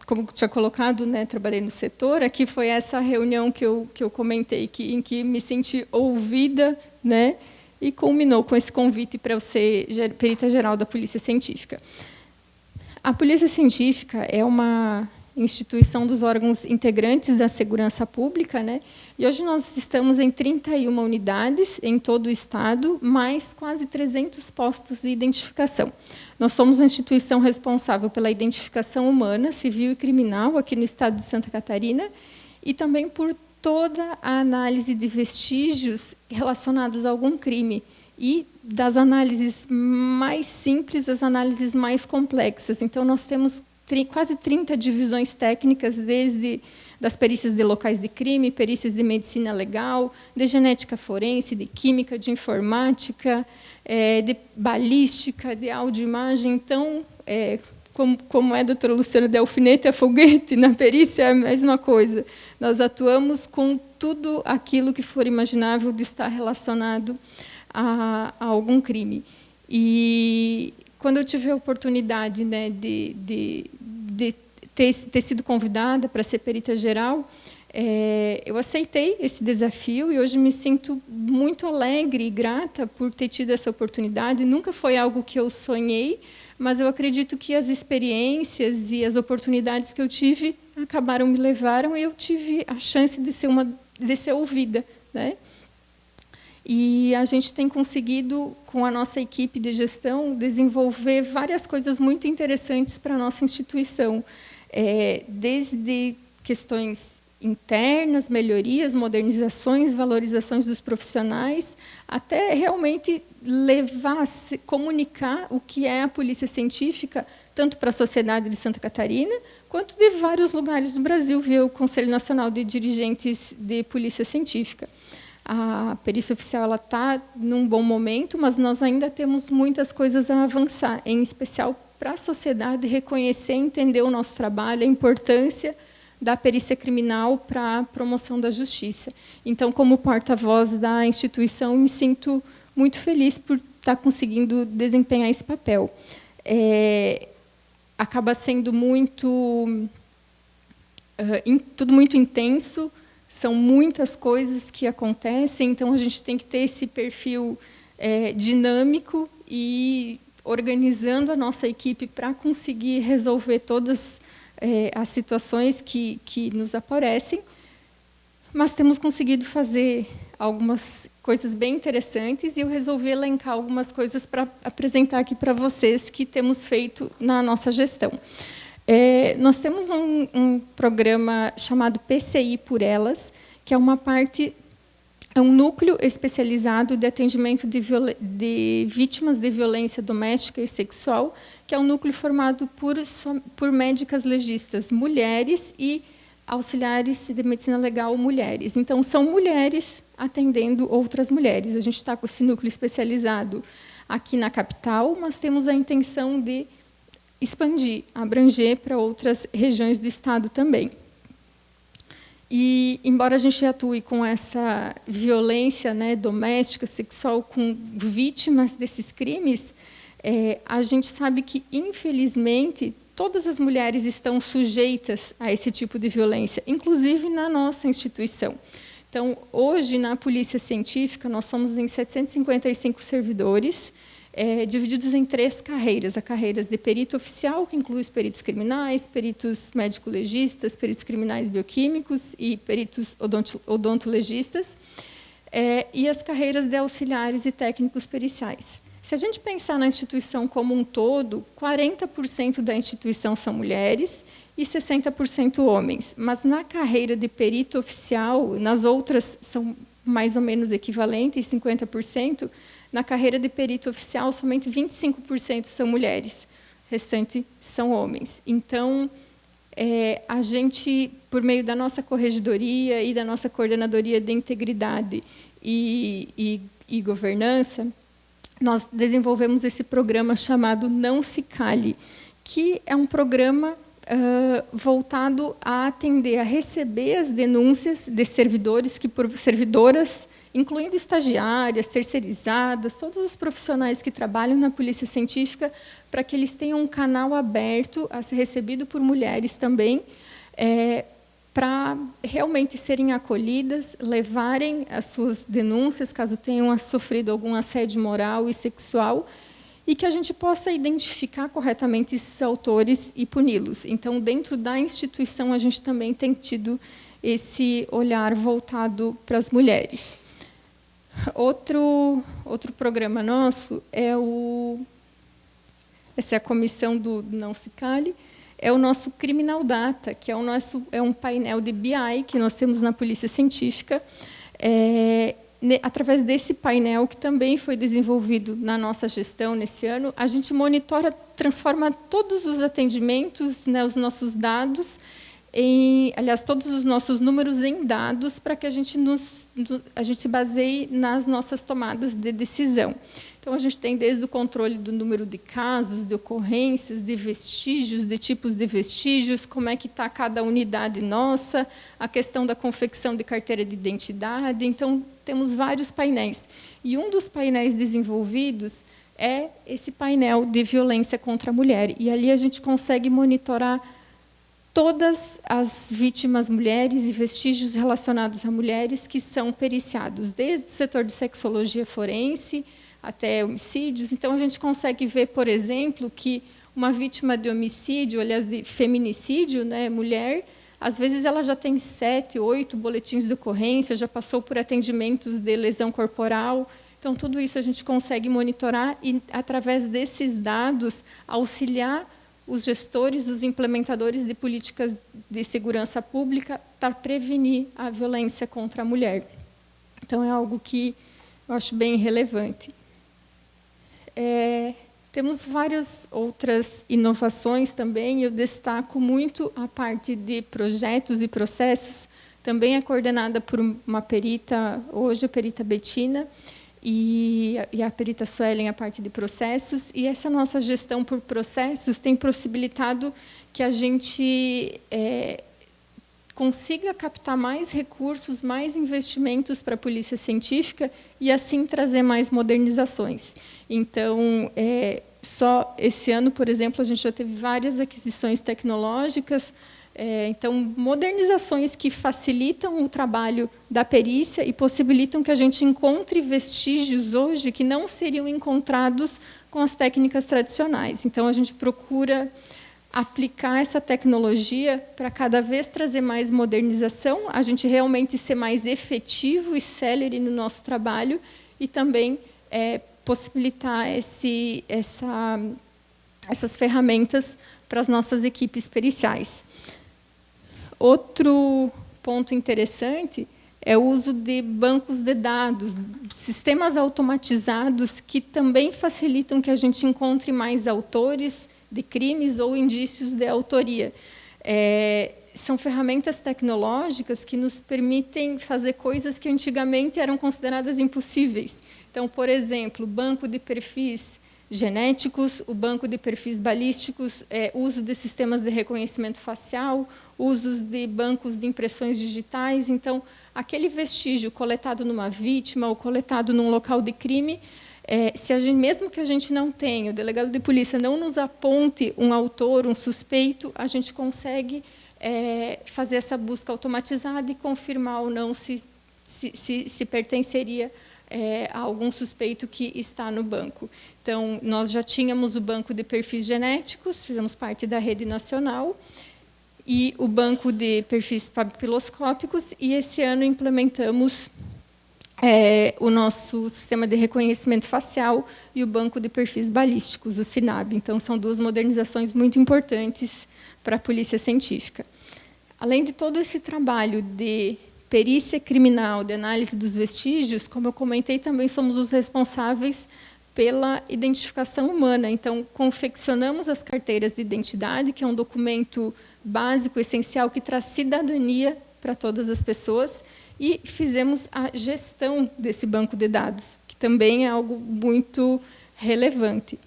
Como tinha colocado, né, trabalhei no setor, aqui foi essa reunião que eu comentei, em que me senti ouvida, né, e culminou com esse convite para eu ser perita geral da Polícia Científica. A Polícia Científica é uma instituição dos órgãos integrantes da segurança pública, né? E hoje nós estamos em 31 unidades em todo o Estado, mais quase 300 postos de identificação. Nós somos a instituição responsável pela identificação humana, civil e criminal aqui no Estado de Santa Catarina, e também por toda a análise de vestígios relacionados a algum crime, e das análises mais simples às análises mais complexas. Então, nós temos quase 30 divisões técnicas, desde das perícias de locais de crime, perícias de medicina legal, de genética forense, de química, de informática, de balística, de audioimagem. Então, como a doutora Luciana, de alfinete a foguete, na perícia é a mesma coisa. Nós atuamos com tudo aquilo que for imaginável de estar relacionado a algum crime. E quando eu tive a oportunidade, né, de ter sido convidada para ser perita geral, eu aceitei esse desafio e hoje me sinto muito alegre e grata por ter tido essa oportunidade. Nunca foi algo que eu sonhei, mas eu acredito que as experiências e as oportunidades que eu tive me levaram, e eu tive a chance de ser ouvida, né? E a gente tem conseguido, com a nossa equipe de gestão, desenvolver várias coisas muito interessantes para a nossa instituição, desde questões internas, melhorias, modernizações, valorizações dos profissionais, até realmente levar, comunicar o que é a polícia científica, tanto para a sociedade de Santa Catarina, quanto de vários lugares do Brasil, via o Conselho Nacional de Dirigentes de Polícia Científica. A perícia oficial está num bom momento, mas nós ainda temos muitas coisas a avançar, em especial para a sociedade reconhecer e entender o nosso trabalho, a importância da perícia criminal para a promoção da justiça. Então, como porta-voz da instituição, me sinto muito feliz por estar conseguindo desempenhar esse papel. Acaba sendo tudo muito intenso, são muitas coisas que acontecem, então a gente tem que ter esse perfil dinâmico e organizando a nossa equipe para conseguir resolver todas as situações que nos aparecem, mas temos conseguido fazer algumas coisas bem interessantes e eu resolvi elencar algumas coisas para apresentar aqui para vocês que temos feito na nossa gestão. Nós temos um programa chamado PCI por Elas, que é um núcleo especializado de atendimento de vítimas de violência doméstica e sexual, que é um núcleo formado por médicas legistas mulheres e auxiliares de medicina legal mulheres. Então, são mulheres atendendo outras mulheres. A gente está com esse núcleo especializado aqui na capital, mas temos a intenção de expandir, abranger para outras regiões do estado também. E, embora a gente atue com essa violência, né, doméstica, sexual, com vítimas desses crimes, a gente sabe que, infelizmente, todas as mulheres estão sujeitas a esse tipo de violência, inclusive na nossa instituição. Então, hoje, na Polícia Científica, nós somos em 755 servidores, divididos em 3 carreiras. A carreira de perito oficial, que inclui os peritos criminais, peritos médico-legistas, peritos criminais bioquímicos e peritos odontolegistas, e as carreiras de auxiliares e técnicos periciais. Se a gente pensar na instituição como um todo, 40% da instituição são mulheres e 60% homens. Mas na carreira de perito oficial, nas outras são mais ou menos equivalentes, 50%. Na carreira de perito oficial, somente 25% são mulheres, o restante são homens. Então, a gente, por meio da nossa corregedoria e da nossa coordenadoria de integridade e governança, nós desenvolvemos esse programa chamado Não Se Cale, que é um programa voltado a atender, a receber as denúncias de servidores, servidoras, incluindo estagiárias, terceirizadas, todos os profissionais que trabalham na Polícia Científica, para que eles tenham um canal aberto a ser recebido por mulheres também, para realmente serem acolhidas, levarem as suas denúncias, caso tenham sofrido algum assédio moral e sexual, e que a gente possa identificar corretamente esses autores e puni-los. Então, dentro da instituição, a gente também tem tido esse olhar voltado para as mulheres. Outro programa nosso essa é a comissão do Não Se Cale, é o nosso Criminal Data, que é um painel de BI que nós temos na Polícia Científica. Através desse painel, que também foi desenvolvido na nossa gestão nesse ano, a gente monitora, transforma todos os atendimentos, né, os nossos dados, aliás, todos os nossos números em dados, para que a gente se baseie nas nossas tomadas de decisão. Então, a gente tem desde o controle do número de casos, de ocorrências, de vestígios, de tipos de vestígios, como é que está cada unidade nossa, a questão da confecção de carteira de identidade. Então, temos vários painéis. E um dos painéis desenvolvidos é esse painel de violência contra a mulher. E ali a gente consegue monitorar todas as vítimas mulheres e vestígios relacionados a mulheres que são periciados, desde o setor de sexologia forense até homicídios. Então, a gente consegue ver, por exemplo, que uma vítima de homicídio, aliás, de feminicídio, né, mulher, às vezes ela já tem 7, 8 boletins de ocorrência, já passou por atendimentos de lesão corporal. Então, tudo isso a gente consegue monitorar e, através desses dados, auxiliar os gestores, os implementadores de políticas de segurança pública para prevenir a violência contra a mulher. Então, é algo que eu acho bem relevante. Temos várias outras inovações também. Eu destaco muito a parte de projetos e processos. Também é coordenada por uma perita, hoje a perita Betina, e a perita Suelen, a parte de processos. E essa nossa gestão por processos tem possibilitado que a gente consiga captar mais recursos, mais investimentos para a polícia científica e, assim, trazer mais modernizações. Então, só esse ano, por exemplo, a gente já teve várias aquisições tecnológicas, então, modernizações que facilitam o trabalho da perícia e possibilitam que a gente encontre vestígios hoje que não seriam encontrados com as técnicas tradicionais. Então, a gente procura aplicar essa tecnologia para cada vez trazer mais modernização, a gente realmente ser mais efetivo e célere no nosso trabalho e também possibilitar essas ferramentas para as nossas equipes periciais. Outro ponto interessante é o uso de bancos de dados, sistemas automatizados que também facilitam que a gente encontre mais autores de crimes ou indícios de autoria. São ferramentas tecnológicas que nos permitem fazer coisas que antigamente eram consideradas impossíveis. Então, por exemplo, o banco de perfis genéticos, o banco de perfis balísticos, uso de sistemas de reconhecimento facial, usos de bancos de impressões digitais. Então, aquele vestígio coletado numa vítima ou coletado num local de crime, mesmo que a gente não tenha, o delegado de polícia não nos aponte um autor, um suspeito, a gente consegue fazer essa busca automatizada e confirmar ou não se pertenceria a algum suspeito que está no banco. Então, nós já tínhamos o banco de perfis genéticos, fizemos parte da rede nacional, e o banco de perfis papiloscópicos, e esse ano implementamos o nosso sistema de reconhecimento facial e o banco de perfis balísticos, o SINAB. Então, são duas modernizações muito importantes para a polícia científica. Além de todo esse trabalho de perícia criminal, de análise dos vestígios, como eu comentei, também somos os responsáveis pela identificação humana. Então, confeccionamos as carteiras de identidade, que é um documento básico, essencial, que traz cidadania para todas as pessoas, e fizemos a gestão desse banco de dados, que também é algo muito relevante.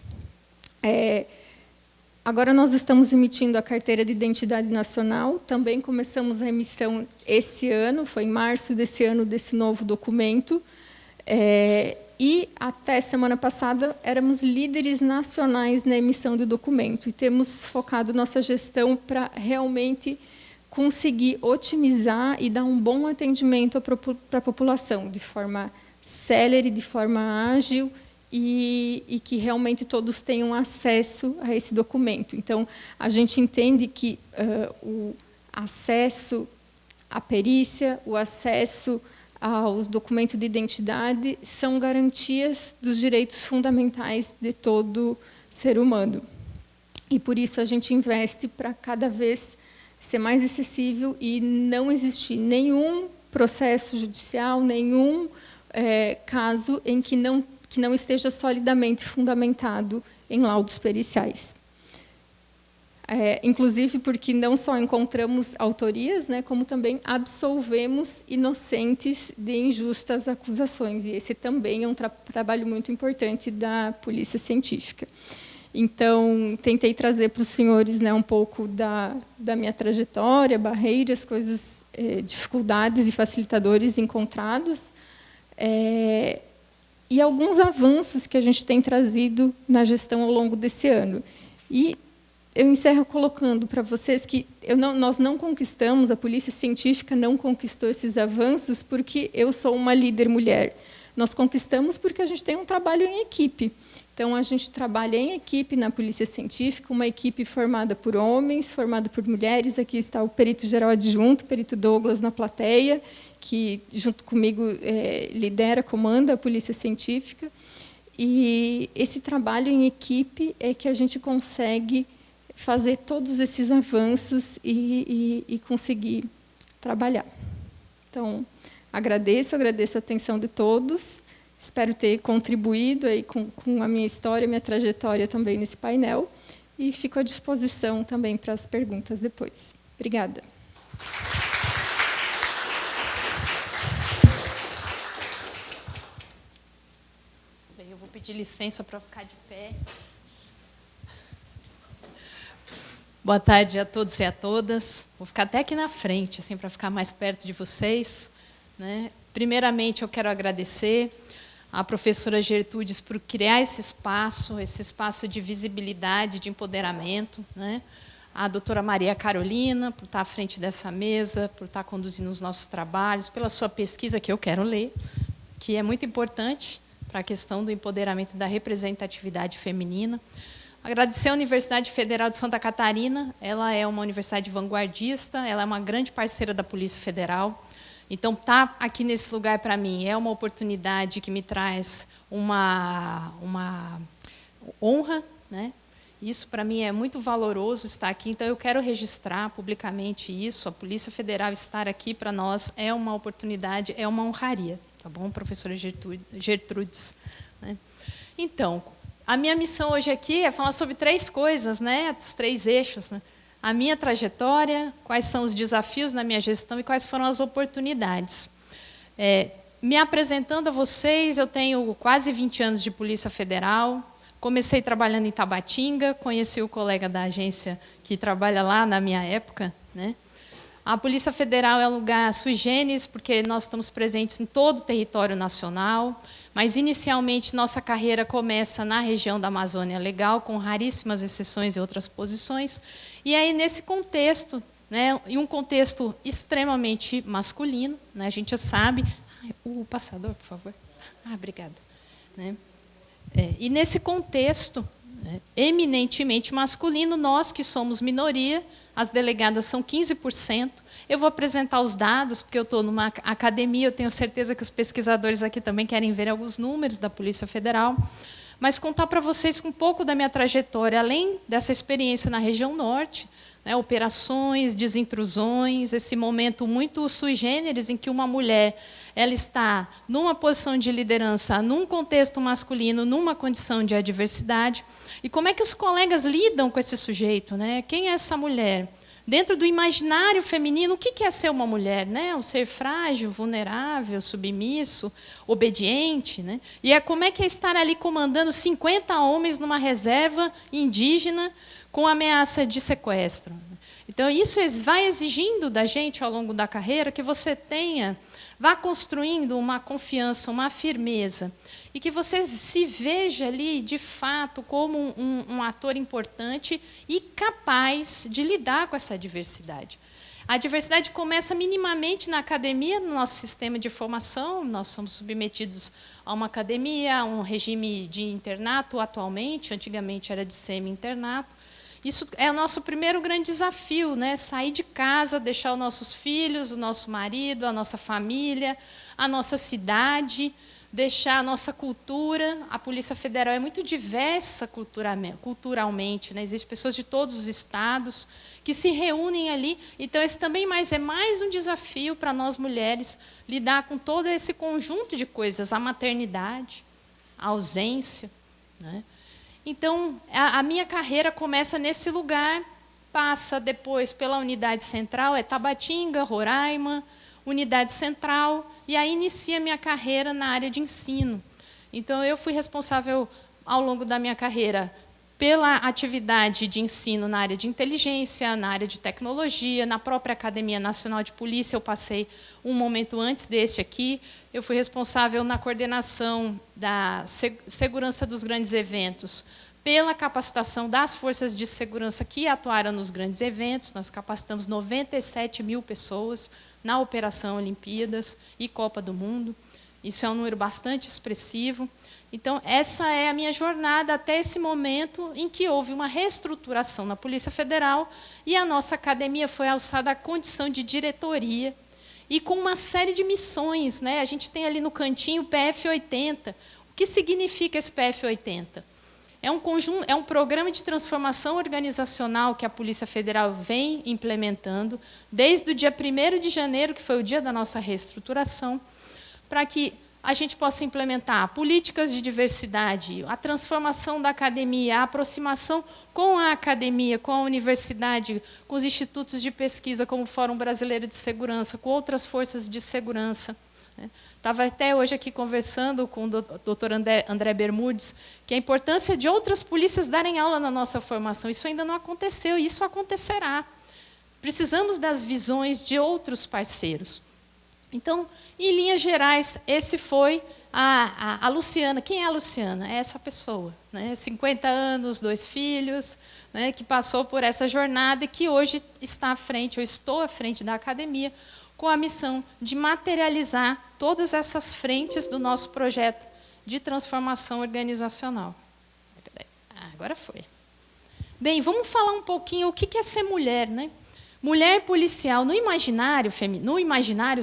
Agora nós estamos emitindo a carteira de identidade nacional, também começamos a emissão esse ano, foi em março desse ano, desse novo documento, e até semana passada éramos líderes nacionais na emissão do documento, e temos focado nossa gestão para realmente conseguir otimizar e dar um bom atendimento para a população, de forma célere, de forma ágil, e que realmente todos tenham acesso a esse documento. Então, a gente entende que o acesso à perícia, o acesso ao documento de identidade são garantias dos direitos fundamentais de todo ser humano. E, por isso, a gente investe para cada vez ser mais acessível e não existir nenhum processo judicial, nenhum caso em que não esteja solidamente fundamentado em laudos periciais. Inclusive porque não só encontramos autorias, como também absolvemos inocentes de injustas acusações. E esse também é um trabalho muito importante da polícia científica. Então, tentei trazer para os senhores um pouco da minha trajetória, barreiras, coisas, dificuldades e facilitadores encontrados, e alguns avanços que a gente tem trazido na gestão ao longo desse ano. E eu encerro colocando para vocês que nós não conquistamos, a polícia científica não conquistou esses avanços porque eu sou uma líder mulher. Nós conquistamos porque a gente tem um trabalho em equipe. Então, a gente trabalha em equipe na Polícia Científica, uma equipe formada por homens, formada por mulheres. Aqui está o perito geral adjunto, o perito Douglas, na plateia, que, junto comigo, lidera, comanda a Polícia Científica. E esse trabalho em equipe é que a gente consegue fazer todos esses avanços e conseguir trabalhar. Então, agradeço a atenção de todos. Espero ter contribuído aí com a minha história, minha trajetória também nesse painel. E fico à disposição também para as perguntas depois. Obrigada. Eu vou pedir licença para ficar de pé. Boa tarde a todos e a todas. Vou ficar até aqui na frente, assim, para ficar mais perto de vocês, né? Primeiramente, eu quero agradecer à professora Gertrudes por criar esse espaço de visibilidade, de empoderamento, né? A doutora Maria Carolina, por estar à frente dessa mesa, por estar conduzindo os nossos trabalhos, pela sua pesquisa, que eu quero ler, que é muito importante para a questão do empoderamento e da representatividade feminina. Agradecer à Universidade Federal de Santa Catarina, ela é uma universidade vanguardista, ela é uma grande parceira da Polícia Federal. Então, estar aqui nesse lugar, para mim, é uma oportunidade que me traz uma honra, né? Isso, para mim, é muito valoroso estar aqui. Então, eu quero registrar publicamente isso. A Polícia Federal estar aqui, para nós, é uma oportunidade, é uma honraria. Tá bom, professora Gertrudes? Né? Então, a minha missão hoje aqui é falar sobre 3 coisas, né? Os 3 eixos, né? A minha trajetória, quais são os desafios na minha gestão e quais foram as oportunidades. Me apresentando a vocês, eu tenho quase 20 anos de Polícia Federal, comecei trabalhando em Tabatinga, conheci o colega da agência que trabalha lá na minha época, né? A Polícia Federal é um lugar sui generis, porque nós estamos presentes em todo o território nacional, mas, inicialmente, nossa carreira começa na região da Amazônia Legal, com raríssimas exceções e outras posições. E aí, nesse contexto, né, em um contexto extremamente masculino, né, a gente sabe... O passador, por favor. Obrigada. Né? E, nesse contexto, né, eminentemente masculino, nós, que somos minoria, as delegadas são 15%. Eu vou apresentar os dados, porque eu estou numa academia, eu tenho certeza que os pesquisadores aqui também querem ver alguns números da Polícia Federal, mas contar para vocês um pouco da minha trajetória, além dessa experiência na região norte, né, operações, desintrusões, esse momento muito sui generis em que uma mulher ela está numa posição de liderança, num contexto masculino, numa condição de adversidade, e como é que os colegas lidam com esse sujeito, né? Quem é essa mulher? Dentro do imaginário feminino, o que é ser uma mulher? Né? Um ser frágil, vulnerável, submisso, obediente. Né? E como é que é estar ali comandando 50 homens numa reserva indígena com ameaça de sequestro? Então, isso vai exigindo da gente, ao longo da carreira, que você vá construindo uma confiança, uma firmeza, e que você se veja ali, de fato, como um ator importante e capaz de lidar com essa diversidade. A diversidade começa minimamente na academia, no nosso sistema de formação. Nós somos submetidos a uma academia, a um regime de internato atualmente, antigamente era de semi-internato. Isso é o nosso primeiro grande desafio, né? Sair de casa, deixar os nossos filhos, o nosso marido, a nossa família, a nossa cidade, deixar a nossa cultura. A Polícia Federal é muito diversa culturalmente, né? Existem pessoas de todos os estados que se reúnem ali. Então, esse também é mais um desafio para nós mulheres, lidar com todo esse conjunto de coisas, a maternidade, a ausência, né? Então, a minha carreira começa nesse lugar, passa depois pela unidade central, Tabatinga, Roraima, unidade central, e aí inicia a minha carreira na área de ensino. Então, eu fui responsável, ao longo da minha carreira, pela atividade de ensino na área de inteligência, na área de tecnologia, na própria Academia Nacional de Polícia. Eu passei um momento antes deste aqui. Eu fui responsável na coordenação da segurança dos grandes eventos, pela capacitação das forças de segurança que atuaram nos grandes eventos. Nós capacitamos 97 mil pessoas na Operação Olimpíadas e Copa do Mundo. Isso é um número bastante expressivo. Então, essa é a minha jornada até esse momento em que houve uma reestruturação na Polícia Federal e a nossa academia foi alçada à condição de diretoria e com uma série de missões, né? A gente tem ali no cantinho o PF80. O que significa esse PF80? É um programa de transformação organizacional que a Polícia Federal vem implementando desde o dia 1º de janeiro, que foi o dia da nossa reestruturação, para que a gente possa implementar políticas de diversidade, a transformação da academia, a aproximação com a academia, com a universidade, com os institutos de pesquisa, como o Fórum Brasileiro de Segurança, com outras forças de segurança. Estava até hoje aqui conversando com o doutor André Bermudes, que a importância de outras polícias darem aula na nossa formação. Isso ainda não aconteceu, e isso acontecerá. Precisamos das visões de outros parceiros. Então, em linhas gerais, esse foi a Luciana. Quem é a Luciana? É essa pessoa, né? 50 anos, 2 filhos, né? Que passou por essa jornada e que hoje está à frente, eu estou à frente da academia, com a missão de materializar todas essas frentes do nosso projeto de transformação organizacional. Agora foi. Bem, vamos falar um pouquinho o que é ser mulher, né? Mulher policial, no imaginário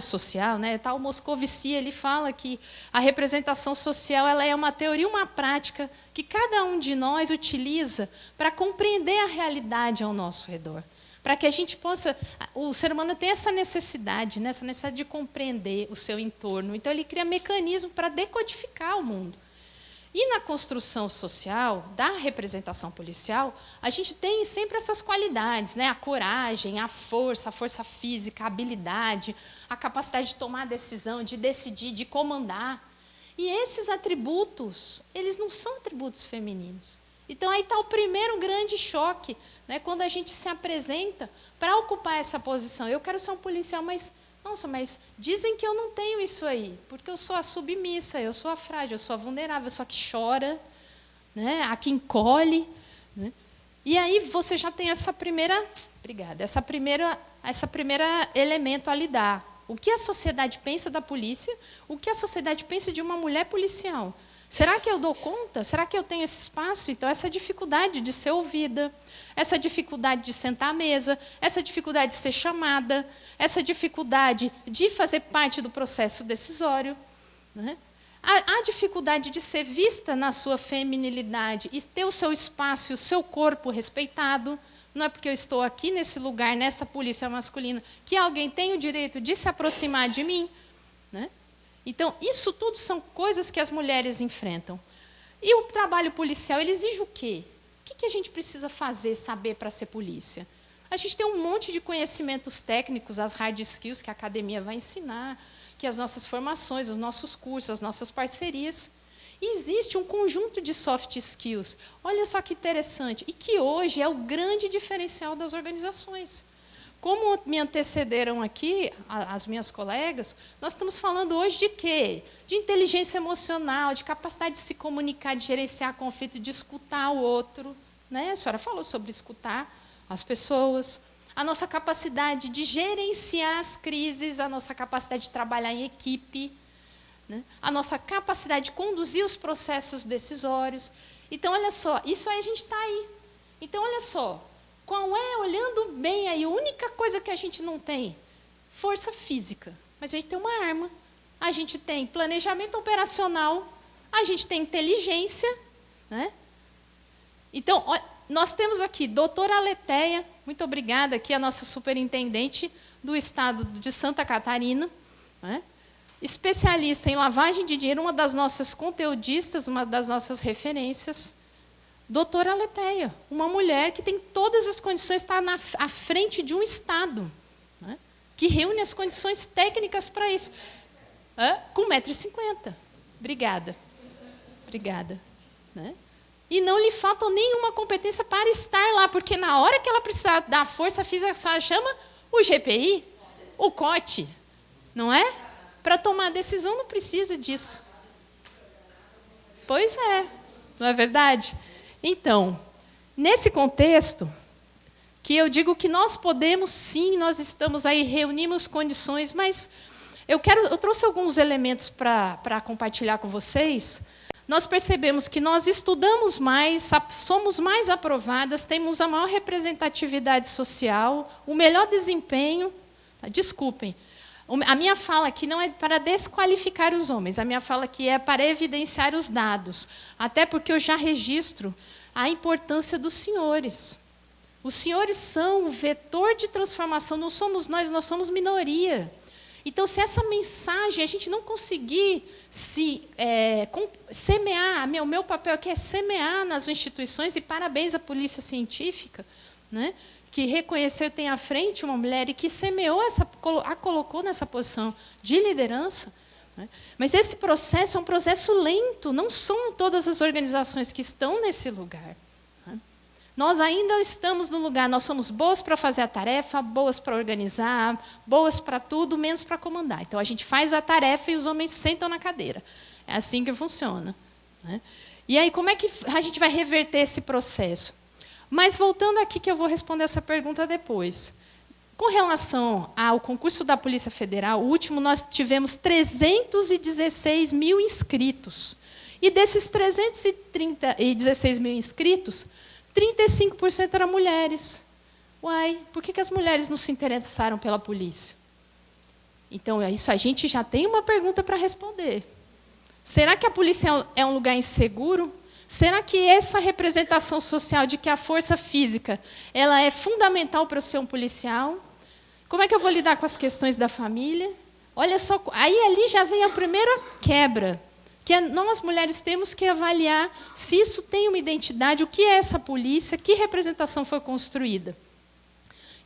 social, né, tal Moscovici, ele fala que a representação social ela é uma teoria, uma prática que cada um de nós utiliza para compreender a realidade ao nosso redor. Para que a gente possa... O ser humano tem essa necessidade, né, essa necessidade de compreender o seu entorno. Então, ele cria mecanismos para decodificar o mundo. E na construção social, da representação policial, a gente tem sempre essas qualidades, né? A coragem, a força física, a habilidade, a capacidade de tomar decisão, de decidir, de comandar. E esses atributos, eles não são atributos femininos. Então, aí está o primeiro grande choque, né? Quando a gente se apresenta para ocupar essa posição. Eu quero ser um policial, mas... Nossa, mas dizem que eu não tenho isso aí, porque eu sou a submissa, eu sou a frágil, eu sou a vulnerável, eu sou a que chora, né, a que encolhe. Né? E aí você já tem essa primeira elemento a lidar. O que a sociedade pensa da polícia, o que a sociedade pensa de uma mulher policial. Será que eu dou conta? Será que eu tenho esse espaço? Então, essa dificuldade de ser ouvida, essa dificuldade de sentar à mesa, essa dificuldade de ser chamada, essa dificuldade de fazer parte do processo decisório, né? A dificuldade de ser vista na sua feminilidade e ter o seu espaço e o seu corpo respeitado. Não é porque eu estou aqui nesse lugar, nessa polícia masculina, que alguém tem o direito de se aproximar de mim. Né? Então, isso tudo são coisas que as mulheres enfrentam. E o trabalho policial, ele exige o quê? O que a gente precisa fazer, saber para ser polícia? A gente tem um monte de conhecimentos técnicos, as hard skills que a academia vai ensinar, que as nossas formações, os nossos cursos, as nossas parcerias. E existe um conjunto de soft skills. Olha só que interessante. E que hoje é o grande diferencial das organizações. Como me antecederam aqui as minhas colegas, nós estamos falando hoje de quê? De inteligência emocional, de capacidade de se comunicar, de gerenciar conflito, de escutar o outro. Né? A senhora falou sobre escutar as pessoas. A nossa capacidade de gerenciar as crises, a nossa capacidade de trabalhar em equipe, né? A nossa capacidade de conduzir os processos decisórios. Então, olha só, isso aí a gente está aí. Então, olha só. Qual é, olhando bem aí, a única coisa que a gente não tem? Força física. Mas a gente tem uma arma. A gente tem planejamento operacional. A gente tem inteligência. Né? Então, nós temos aqui doutora Aletheia, muito obrigada, aqui a nossa superintendente do estado de Santa Catarina, né? Especialista em lavagem de dinheiro, uma das nossas conteudistas, uma das nossas referências. Doutora Aletheia, uma mulher que tem todas as condições de estar à frente de um Estado, né, que reúne as condições técnicas para isso. Com 1,50 m. Obrigada. Obrigada. Né? E não lhe falta nenhuma competência para estar lá, porque na hora que ela precisar da força física, a senhora chama o GPI, o COT, não é? Para tomar decisão não precisa disso. Pois é, não é verdade? Então, nesse contexto, que eu digo que nós podemos, sim, nós estamos aí, reunimos condições, mas eu trouxe alguns elementos para compartilhar com vocês, nós percebemos que nós estudamos mais, somos mais aprovadas, temos a maior representatividade social, o melhor desempenho. Desculpem, a minha fala aqui não é para desqualificar os homens, a minha fala aqui é para evidenciar os dados, até porque eu já registro a importância dos senhores. Os senhores são o vetor de transformação, não somos nós somos minoria. Então, se essa mensagem a gente não conseguir semear, o meu papel aqui é semear nas instituições, e parabéns à Polícia Científica, né, que reconheceu, tem à frente uma mulher e que semeou, a colocou nessa posição de liderança. Né. Mas esse processo é um processo lento, não são todas as organizações que estão nesse lugar. Nós ainda estamos no lugar, nós somos boas para fazer a tarefa, boas para organizar, boas para tudo, menos para comandar. Então, a gente faz a tarefa e os homens sentam na cadeira. É assim que funciona. Né? E aí, como é que a gente vai reverter esse processo? Mas, voltando aqui, que eu vou responder essa pergunta depois. Com relação ao concurso da Polícia Federal, o último, nós tivemos 316 mil inscritos. E desses 316 mil inscritos, 35% eram mulheres. Uai, por que as mulheres não se interessaram pela polícia? Então, isso a gente já tem uma pergunta para responder. Será que a polícia é um lugar inseguro? Será que essa representação social de que a força física ela é fundamental para eu ser um policial? Como é que eu vou lidar com as questões da família? Olha só, aí ali já vem a primeira quebra. Que nós, mulheres, temos que avaliar se isso tem uma identidade, o que é essa polícia, que representação foi construída.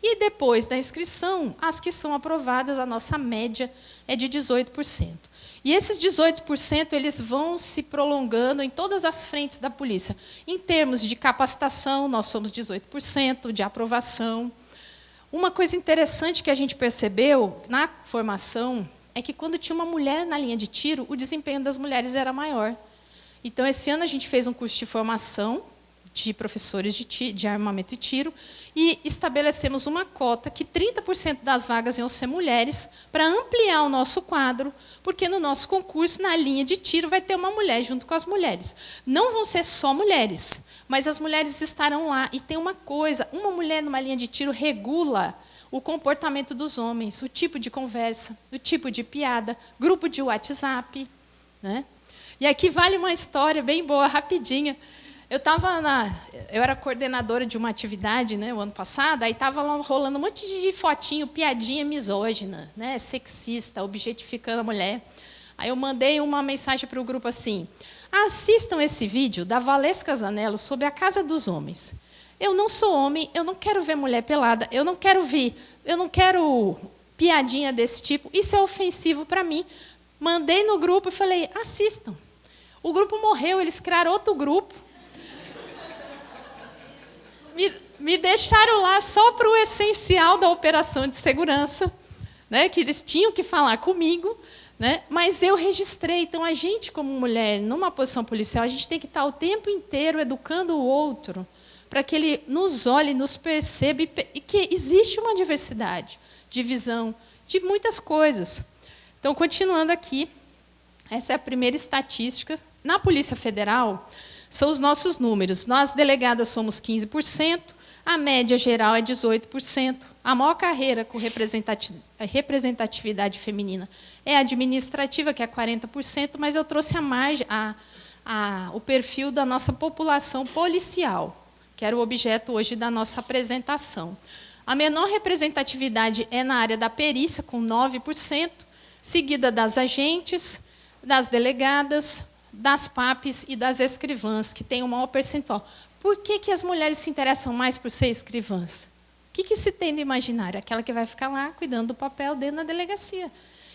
E depois da inscrição, as que são aprovadas, a nossa média é de 18%. E esses 18% eles vão se prolongando em todas as frentes da polícia. Em termos de capacitação, nós somos 18%, de aprovação. Uma coisa interessante que a gente percebeu na formação é que, quando tinha uma mulher na linha de tiro, o desempenho das mulheres era maior. Então, esse ano, a gente fez um curso de formação de professores de armamento e tiro e estabelecemos uma cota que 30% das vagas iam ser mulheres para ampliar o nosso quadro, porque no nosso concurso, na linha de tiro, vai ter uma mulher junto com as mulheres. Não vão ser só mulheres, mas as mulheres estarão lá. E tem uma coisa, uma mulher numa linha de tiro regula o comportamento dos homens, o tipo de conversa, o tipo de piada, grupo de WhatsApp. Né? E aqui vale uma história bem boa, rapidinha. Eu era coordenadora de uma atividade, né, o ano passado, aí estava lá rolando um monte de fotinho, piadinha misógina, né, sexista, objetificando a mulher. Aí eu mandei uma mensagem para o grupo assim: assistam esse vídeo da Valesca Zanello sobre a Casa dos Homens. Eu não sou homem, eu não quero ver mulher pelada, eu não quero piadinha desse tipo, isso é ofensivo para mim. Mandei no grupo e falei: assistam. O grupo morreu, eles criaram outro grupo. Me deixaram lá só para o essencial da operação de segurança, né, que eles tinham que falar comigo, né, mas eu registrei. Então, a gente, como mulher, numa posição policial, a gente tem que estar o tempo inteiro educando o outro, para que ele nos olhe, nos perceba, e que existe uma diversidade de visão, de muitas coisas. Então, continuando aqui, essa é a primeira estatística. Na Polícia Federal, são os nossos números. Nós, delegadas, somos 15%, a média geral é 18%, a maior carreira com representatividade feminina é a administrativa, que é 40%, mas eu trouxe a margem, o perfil da nossa população policial, que era o objeto hoje da nossa apresentação. A menor representatividade é na área da perícia, com 9%, seguida das agentes, das delegadas, das PAPs e das escrivãs, que tem o maior percentual. Por que as mulheres se interessam mais por ser escrivãs? O que se tem de imaginário? Aquela que vai ficar lá cuidando do papel dentro da delegacia.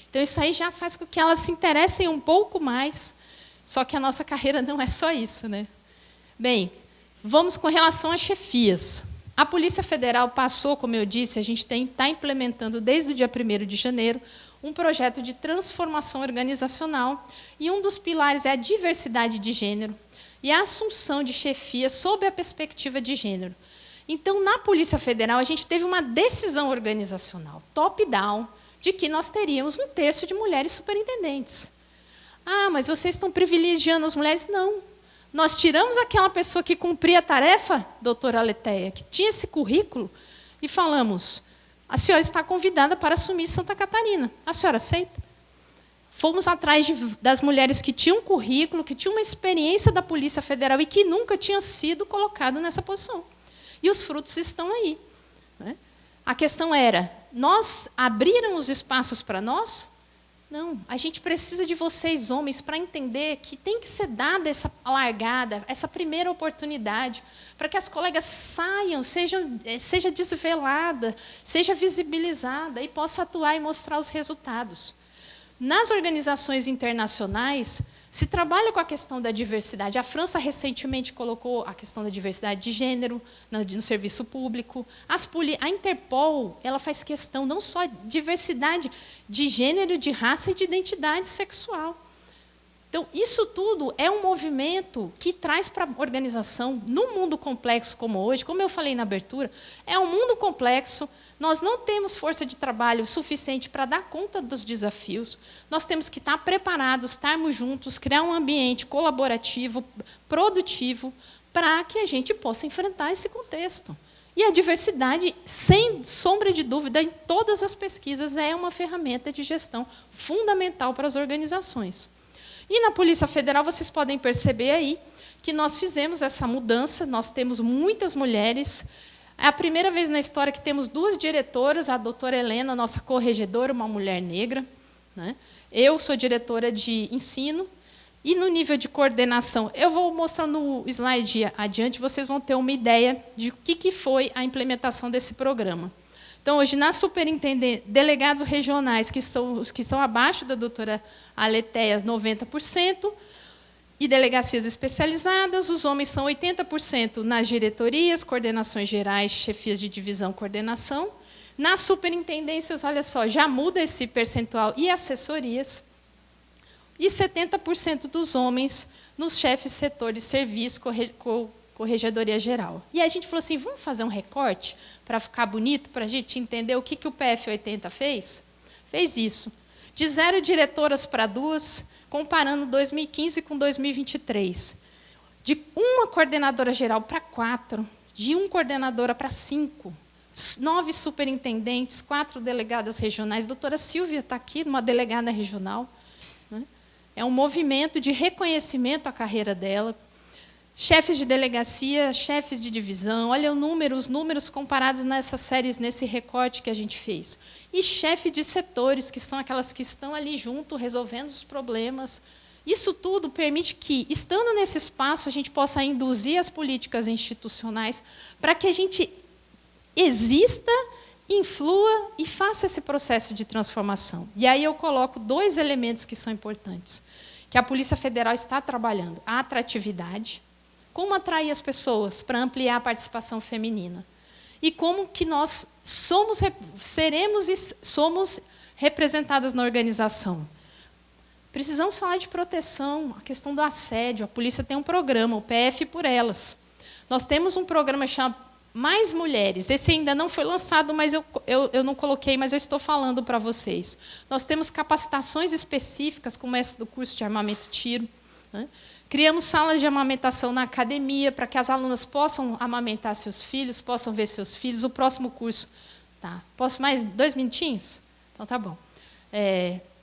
Então, isso aí já faz com que elas se interessem um pouco mais, só que a nossa carreira não é só isso, né? Bem, vamos com relação às chefias. A Polícia Federal passou, como eu disse, a gente está implementando desde o dia 1º de janeiro, um projeto de transformação organizacional, e um dos pilares é a diversidade de gênero e a assunção de chefia sob a perspectiva de gênero. Então, na Polícia Federal, a gente teve uma decisão organizacional, top-down, de que nós teríamos 1/3 de mulheres superintendentes. Ah, mas vocês estão privilegiando as mulheres. Não. Nós tiramos aquela pessoa que cumpria a tarefa, doutora Aletheia, que tinha esse currículo, e falamos, a senhora está convidada para assumir Santa Catarina. A senhora aceita? Fomos atrás das mulheres que tinham currículo, que tinham uma experiência da Polícia Federal e que nunca tinham sido colocadas nessa posição. E os frutos estão aí. Né? A questão era, nós abriram os espaços para nós? Não, a gente precisa de vocês, homens, para entender que tem que ser dada essa largada, essa primeira oportunidade, para que as colegas saiam, seja desvelada, seja visibilizada e possa atuar e mostrar os resultados. Nas organizações internacionais, se trabalha com a questão da diversidade. A França recentemente colocou a questão da diversidade de gênero no serviço público. A Interpol ela faz questão não só de diversidade de gênero, de raça e de identidade sexual. Então, isso tudo é um movimento que traz para a organização, num mundo complexo como hoje, como eu falei na abertura, é um mundo complexo. Nós não temos força de trabalho suficiente para dar conta dos desafios. Nós temos que estar preparados, estarmos juntos, criar um ambiente colaborativo, produtivo, para que a gente possa enfrentar esse contexto. E a diversidade, sem sombra de dúvida, em todas as pesquisas, é uma ferramenta de gestão fundamental para as organizações. E na Polícia Federal, vocês podem perceber aí que nós fizemos essa mudança, nós temos muitas mulheres. É a primeira vez na história que temos 2 diretoras, a doutora Helena, nossa corregedora, uma mulher negra. Né? Eu sou diretora de ensino. E no nível de coordenação, eu vou mostrar no slide adiante, vocês vão ter uma ideia de o que foi a implementação desse programa. Então, hoje, na superintendência, delegados regionais, que são abaixo da doutora Aletheia, 90%, e delegacias especializadas, os homens são 80% nas diretorias, coordenações gerais, chefias de divisão, coordenação. Nas superintendências, olha só, já muda esse percentual, e assessorias. E 70% dos homens nos chefes de setor de serviço, corregedoria geral. E a gente falou assim, vamos fazer um recorte para ficar bonito, para a gente entender o que o PF80 fez? Fez isso. De 0 diretoras para 2, comparando 2015 com 2023. De 1 coordenadora geral para 4, de 1 coordenadora para 5, 9 superintendentes, 4 delegadas regionais. A doutora Silvia está aqui, uma delegada regional. Né? É um movimento de reconhecimento à carreira dela. Chefes de delegacia, chefes de divisão, olha os números comparados nessas séries, nesse recorte que a gente fez. E chefe de setores, que são aquelas que estão ali junto, resolvendo os problemas. Isso tudo permite que, estando nesse espaço, a gente possa induzir as políticas institucionais para que a gente exista, influa e faça esse processo de transformação. E aí eu coloco 2 elementos que são importantes, que a Polícia Federal está trabalhando. A atratividade, como atrair as pessoas para ampliar a participação feminina. E como que nós somos representadas na organização. Precisamos falar de proteção, a questão do assédio. A polícia tem um programa, o PF por Elas. Nós temos um programa chamado Mais Mulheres. Esse ainda não foi lançado, mas eu não coloquei, mas eu estou falando para vocês. Nós temos capacitações específicas, como essa do curso de armamento tiro. Né? Criamos salas de amamentação na academia para que as alunas possam amamentar seus filhos, possam ver seus filhos. O próximo curso... Tá. Posso mais 2 minutinhos? Então, tá bom.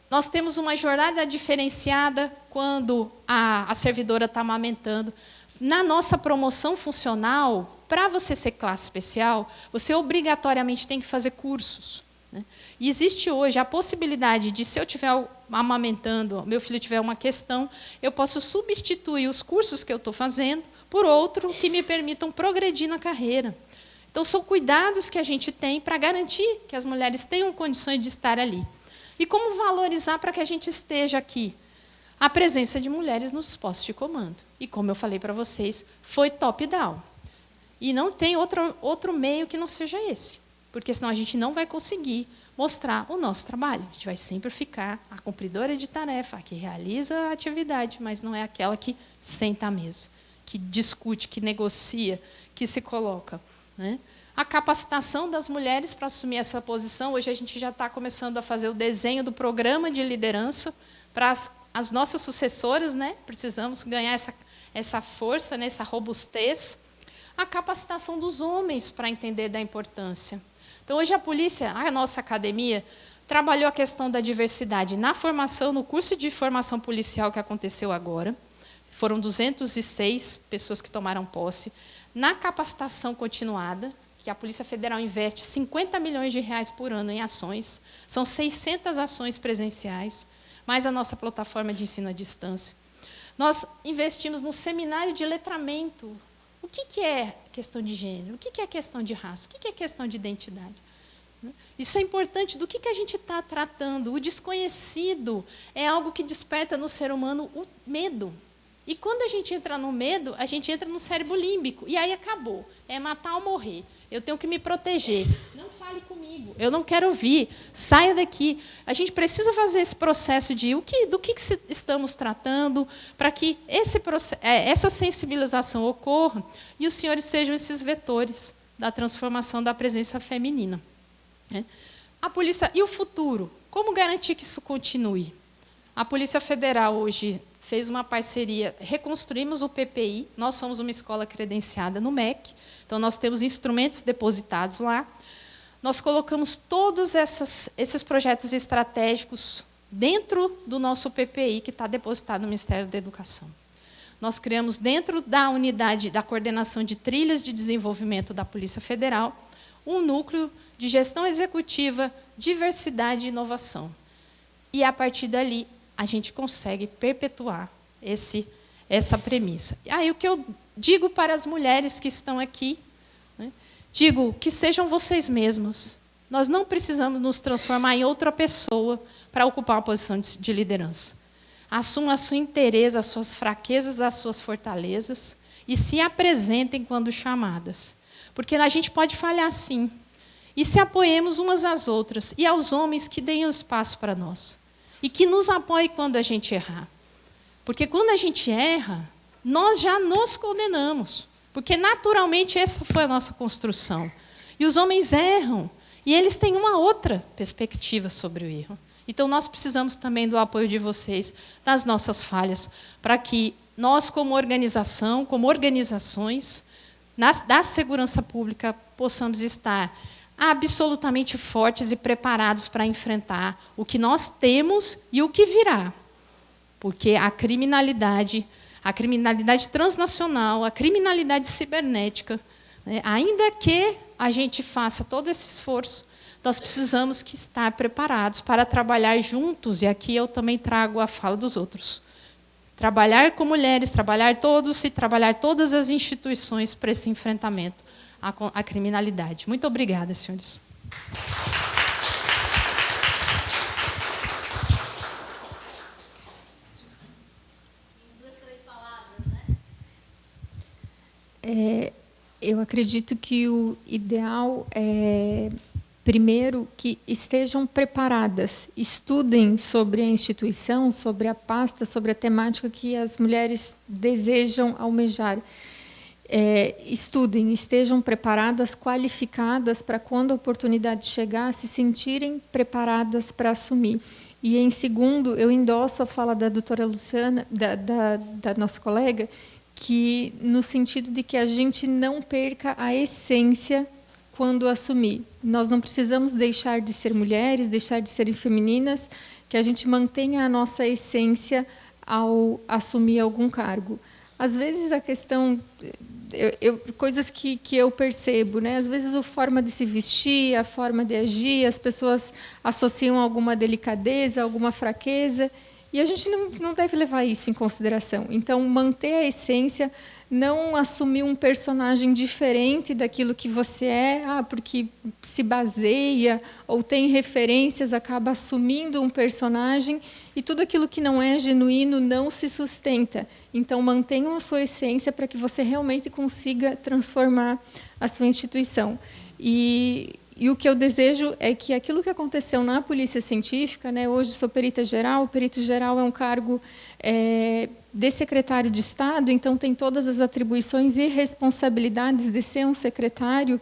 Nós temos uma jornada diferenciada quando a servidora está amamentando. Na nossa promoção funcional, para você ser classe especial, você obrigatoriamente tem que fazer cursos. Né? E existe hoje a possibilidade de, se eu estiver amamentando, meu filho tiver uma questão, eu posso substituir os cursos que eu estou fazendo por outro que me permitam progredir na carreira. Então, são cuidados que a gente tem para garantir que as mulheres tenham condições de estar ali. E como valorizar para que a gente esteja aqui? A presença de mulheres nos postos de comando. E, como eu falei para vocês, foi top-down. E não tem outro meio que não seja esse. Porque senão a gente não vai conseguir mostrar o nosso trabalho. A gente vai sempre ficar a cumpridora de tarefa, a que realiza a atividade, mas não é aquela que senta à mesa, que discute, que negocia, que se coloca. Né? A capacitação das mulheres para assumir essa posição. Hoje a gente já está começando a fazer o desenho do programa de liderança para as nossas sucessoras, né, precisamos ganhar essa força, né, essa robustez, a capacitação dos homens para entender da importância. Então, hoje a polícia, a nossa academia, trabalhou a questão da diversidade na formação, no curso de formação policial que aconteceu agora. Foram 206 pessoas que tomaram posse. Na capacitação continuada, que a Polícia Federal investe 50 milhões de reais por ano em ações, são 600 ações presenciais, mais a nossa plataforma de ensino à distância. Nós investimos no seminário de letramento. O que é questão de gênero? O que é questão de raça? O que é questão de identidade? Isso é importante. Do que a gente está tratando? O desconhecido é algo que desperta no ser humano o medo. E quando a gente entra no medo, a gente entra no cérebro límbico. E aí acabou. É matar ou morrer. Eu tenho que me proteger. Não fale comigo. Eu não quero ouvir. Saia daqui. A gente precisa fazer esse processo de do que estamos tratando para que essa sensibilização ocorra e os senhores sejam esses vetores da transformação da presença feminina. A polícia e o futuro. Como garantir que isso continue? A Polícia Federal hoje fez uma parceria, reconstruímos o PPI, nós somos uma escola credenciada no MEC, então nós temos instrumentos depositados lá. Nós colocamos todos esses projetos estratégicos dentro do nosso PPI, que está depositado no Ministério da Educação. Nós criamos, dentro da unidade da coordenação de trilhas de desenvolvimento da Polícia Federal, um núcleo de gestão executiva, diversidade e inovação. E, a partir dali, a gente consegue perpetuar essa premissa. Aí, o que eu digo para as mulheres que estão aqui, né, digo que sejam vocês mesmas. Nós não precisamos nos transformar em outra pessoa para ocupar uma posição de liderança. Assumam a sua inteireza, as suas fraquezas, as suas fortalezas e se apresentem quando chamadas. Porque a gente pode falhar, sim. E se apoiemos umas às outras. E aos homens que deem o espaço para nós. E que nos apoiem quando a gente errar. Porque quando a gente erra, nós já nos condenamos. Porque, naturalmente, essa foi a nossa construção. E os homens erram. E eles têm uma outra perspectiva sobre o erro. Então, nós precisamos também do apoio de vocês, das nossas falhas, para que nós, como organização, como organizações da segurança pública, possamos estar absolutamente fortes e preparados para enfrentar o que nós temos e o que virá. Porque a criminalidade transnacional, a criminalidade cibernética, né, ainda que a gente faça todo esse esforço, nós precisamos estar preparados para trabalhar juntos, e aqui eu também trago a fala dos outros. Trabalhar com mulheres, trabalhar todos e trabalhar todas as instituições para esse enfrentamento à criminalidade. Muito obrigada, senhores. Eu acredito que o ideal é, primeiro, que estejam preparadas, estudem sobre a instituição, sobre a pasta, sobre a temática que as mulheres desejam almejar. Estudem, estejam preparadas, qualificadas para, quando a oportunidade chegar, se sentirem preparadas para assumir. E, em segundo, eu endosso a fala da doutora Luciana, da nossa colega, que no sentido de que a gente não perca a essência quando assumir. Nós não precisamos deixar de ser mulheres, deixar de serem femininas, que a gente mantenha a nossa essência ao assumir algum cargo. Às vezes a questão, coisas que eu percebo, né? Às vezes a forma de se vestir, a forma de agir, as pessoas associam alguma delicadeza, alguma fraqueza, e a gente não deve levar isso em consideração. Então, manter a essência, não assumir um personagem diferente daquilo que você é, porque se baseia ou tem referências, acaba assumindo um personagem, e tudo aquilo que não é genuíno não se sustenta. Então, mantenham a sua essência para que você realmente consiga transformar a sua instituição. E o que eu desejo é que aquilo que aconteceu na Polícia Científica, né, hoje sou perita geral, o perito geral é um cargo de secretário de Estado, então tem todas as atribuições e responsabilidades de ser um secretário,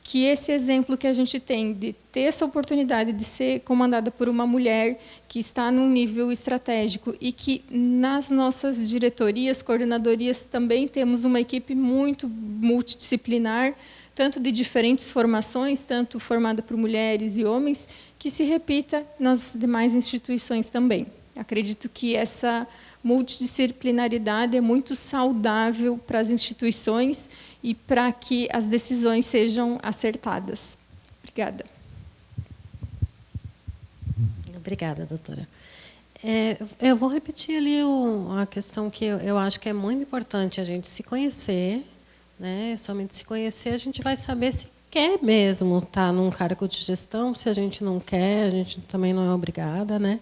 que esse exemplo que a gente tem de ter essa oportunidade de ser comandada por uma mulher que está num nível estratégico e que nas nossas diretorias, coordenadorias, também temos uma equipe muito multidisciplinar, tanto de diferentes formações, tanto formada por mulheres e homens, que se repita nas demais instituições também. Acredito que essa multidisciplinaridade é muito saudável para as instituições e para que as decisões sejam acertadas. Obrigada. Obrigada, doutora. Eu vou repetir ali a questão que eu acho que é muito importante a gente se conhecer, né? Somente se conhecer a gente vai saber se quer mesmo estar num cargo de gestão. Se a gente não quer, a gente também não é obrigada, né?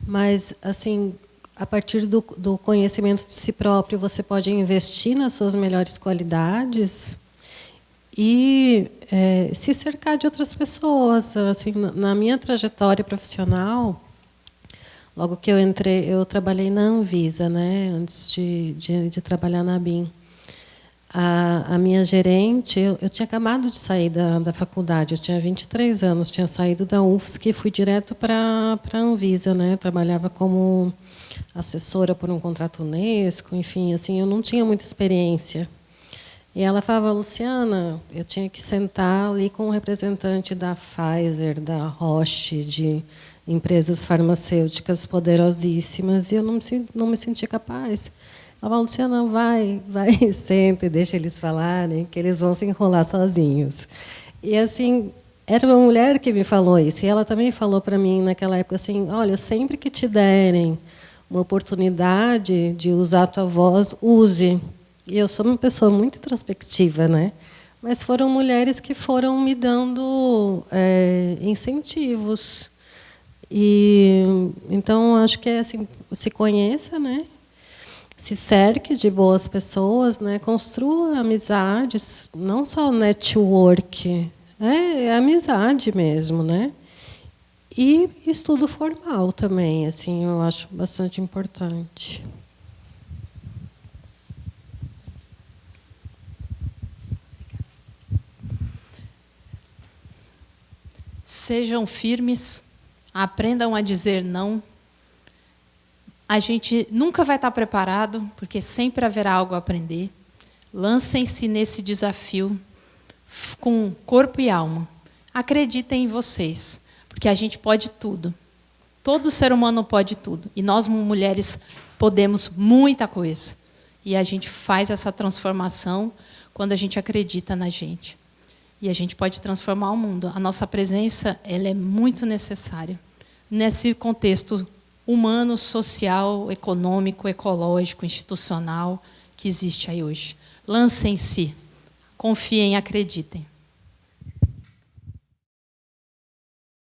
Mas, assim, a partir do conhecimento de si próprio, você pode investir nas suas melhores qualidades e se cercar de outras pessoas. Assim, na minha trajetória profissional, logo que eu entrei, eu trabalhei na Anvisa, né, antes de trabalhar na ABIN. A minha gerente, eu tinha acabado de sair da faculdade, eu tinha 23 anos, tinha saído da UFSC e fui direto para a Anvisa, né? Trabalhava como assessora por um contrato Unesco, enfim, assim, eu não tinha muita experiência. E ela falava, Luciana, eu tinha que sentar ali com um representante da Pfizer, da Roche, de empresas farmacêuticas poderosíssimas, e eu não me sentia capaz. Ela falou, Luciana, vai, senta e deixa eles falarem, que eles vão se enrolar sozinhos. E, assim, era uma mulher que me falou isso. E ela também falou para mim, naquela época, assim, olha, sempre que te derem uma oportunidade de usar a tua voz, use. E eu sou uma pessoa muito introspectiva, né? Mas foram mulheres que foram me dando incentivos. E, então, acho que é assim, se conheça, né? Se cerque de boas pessoas, né? Construa amizades, não só network, é amizade mesmo, né? E estudo formal também, assim, eu acho bastante importante. Sejam firmes, aprendam a dizer não. A gente nunca vai estar preparado, porque sempre haverá algo a aprender. Lancem-se nesse desafio com corpo e alma. Acreditem em vocês, porque a gente pode tudo. Todo ser humano pode tudo. E nós, mulheres, podemos muita coisa. E a gente faz essa transformação quando a gente acredita na gente. E a gente pode transformar o mundo. A nossa presença ela é muito necessária nesse contexto humano, social, econômico, ecológico, institucional que existe aí hoje. Lancem-se, confiem, acreditem.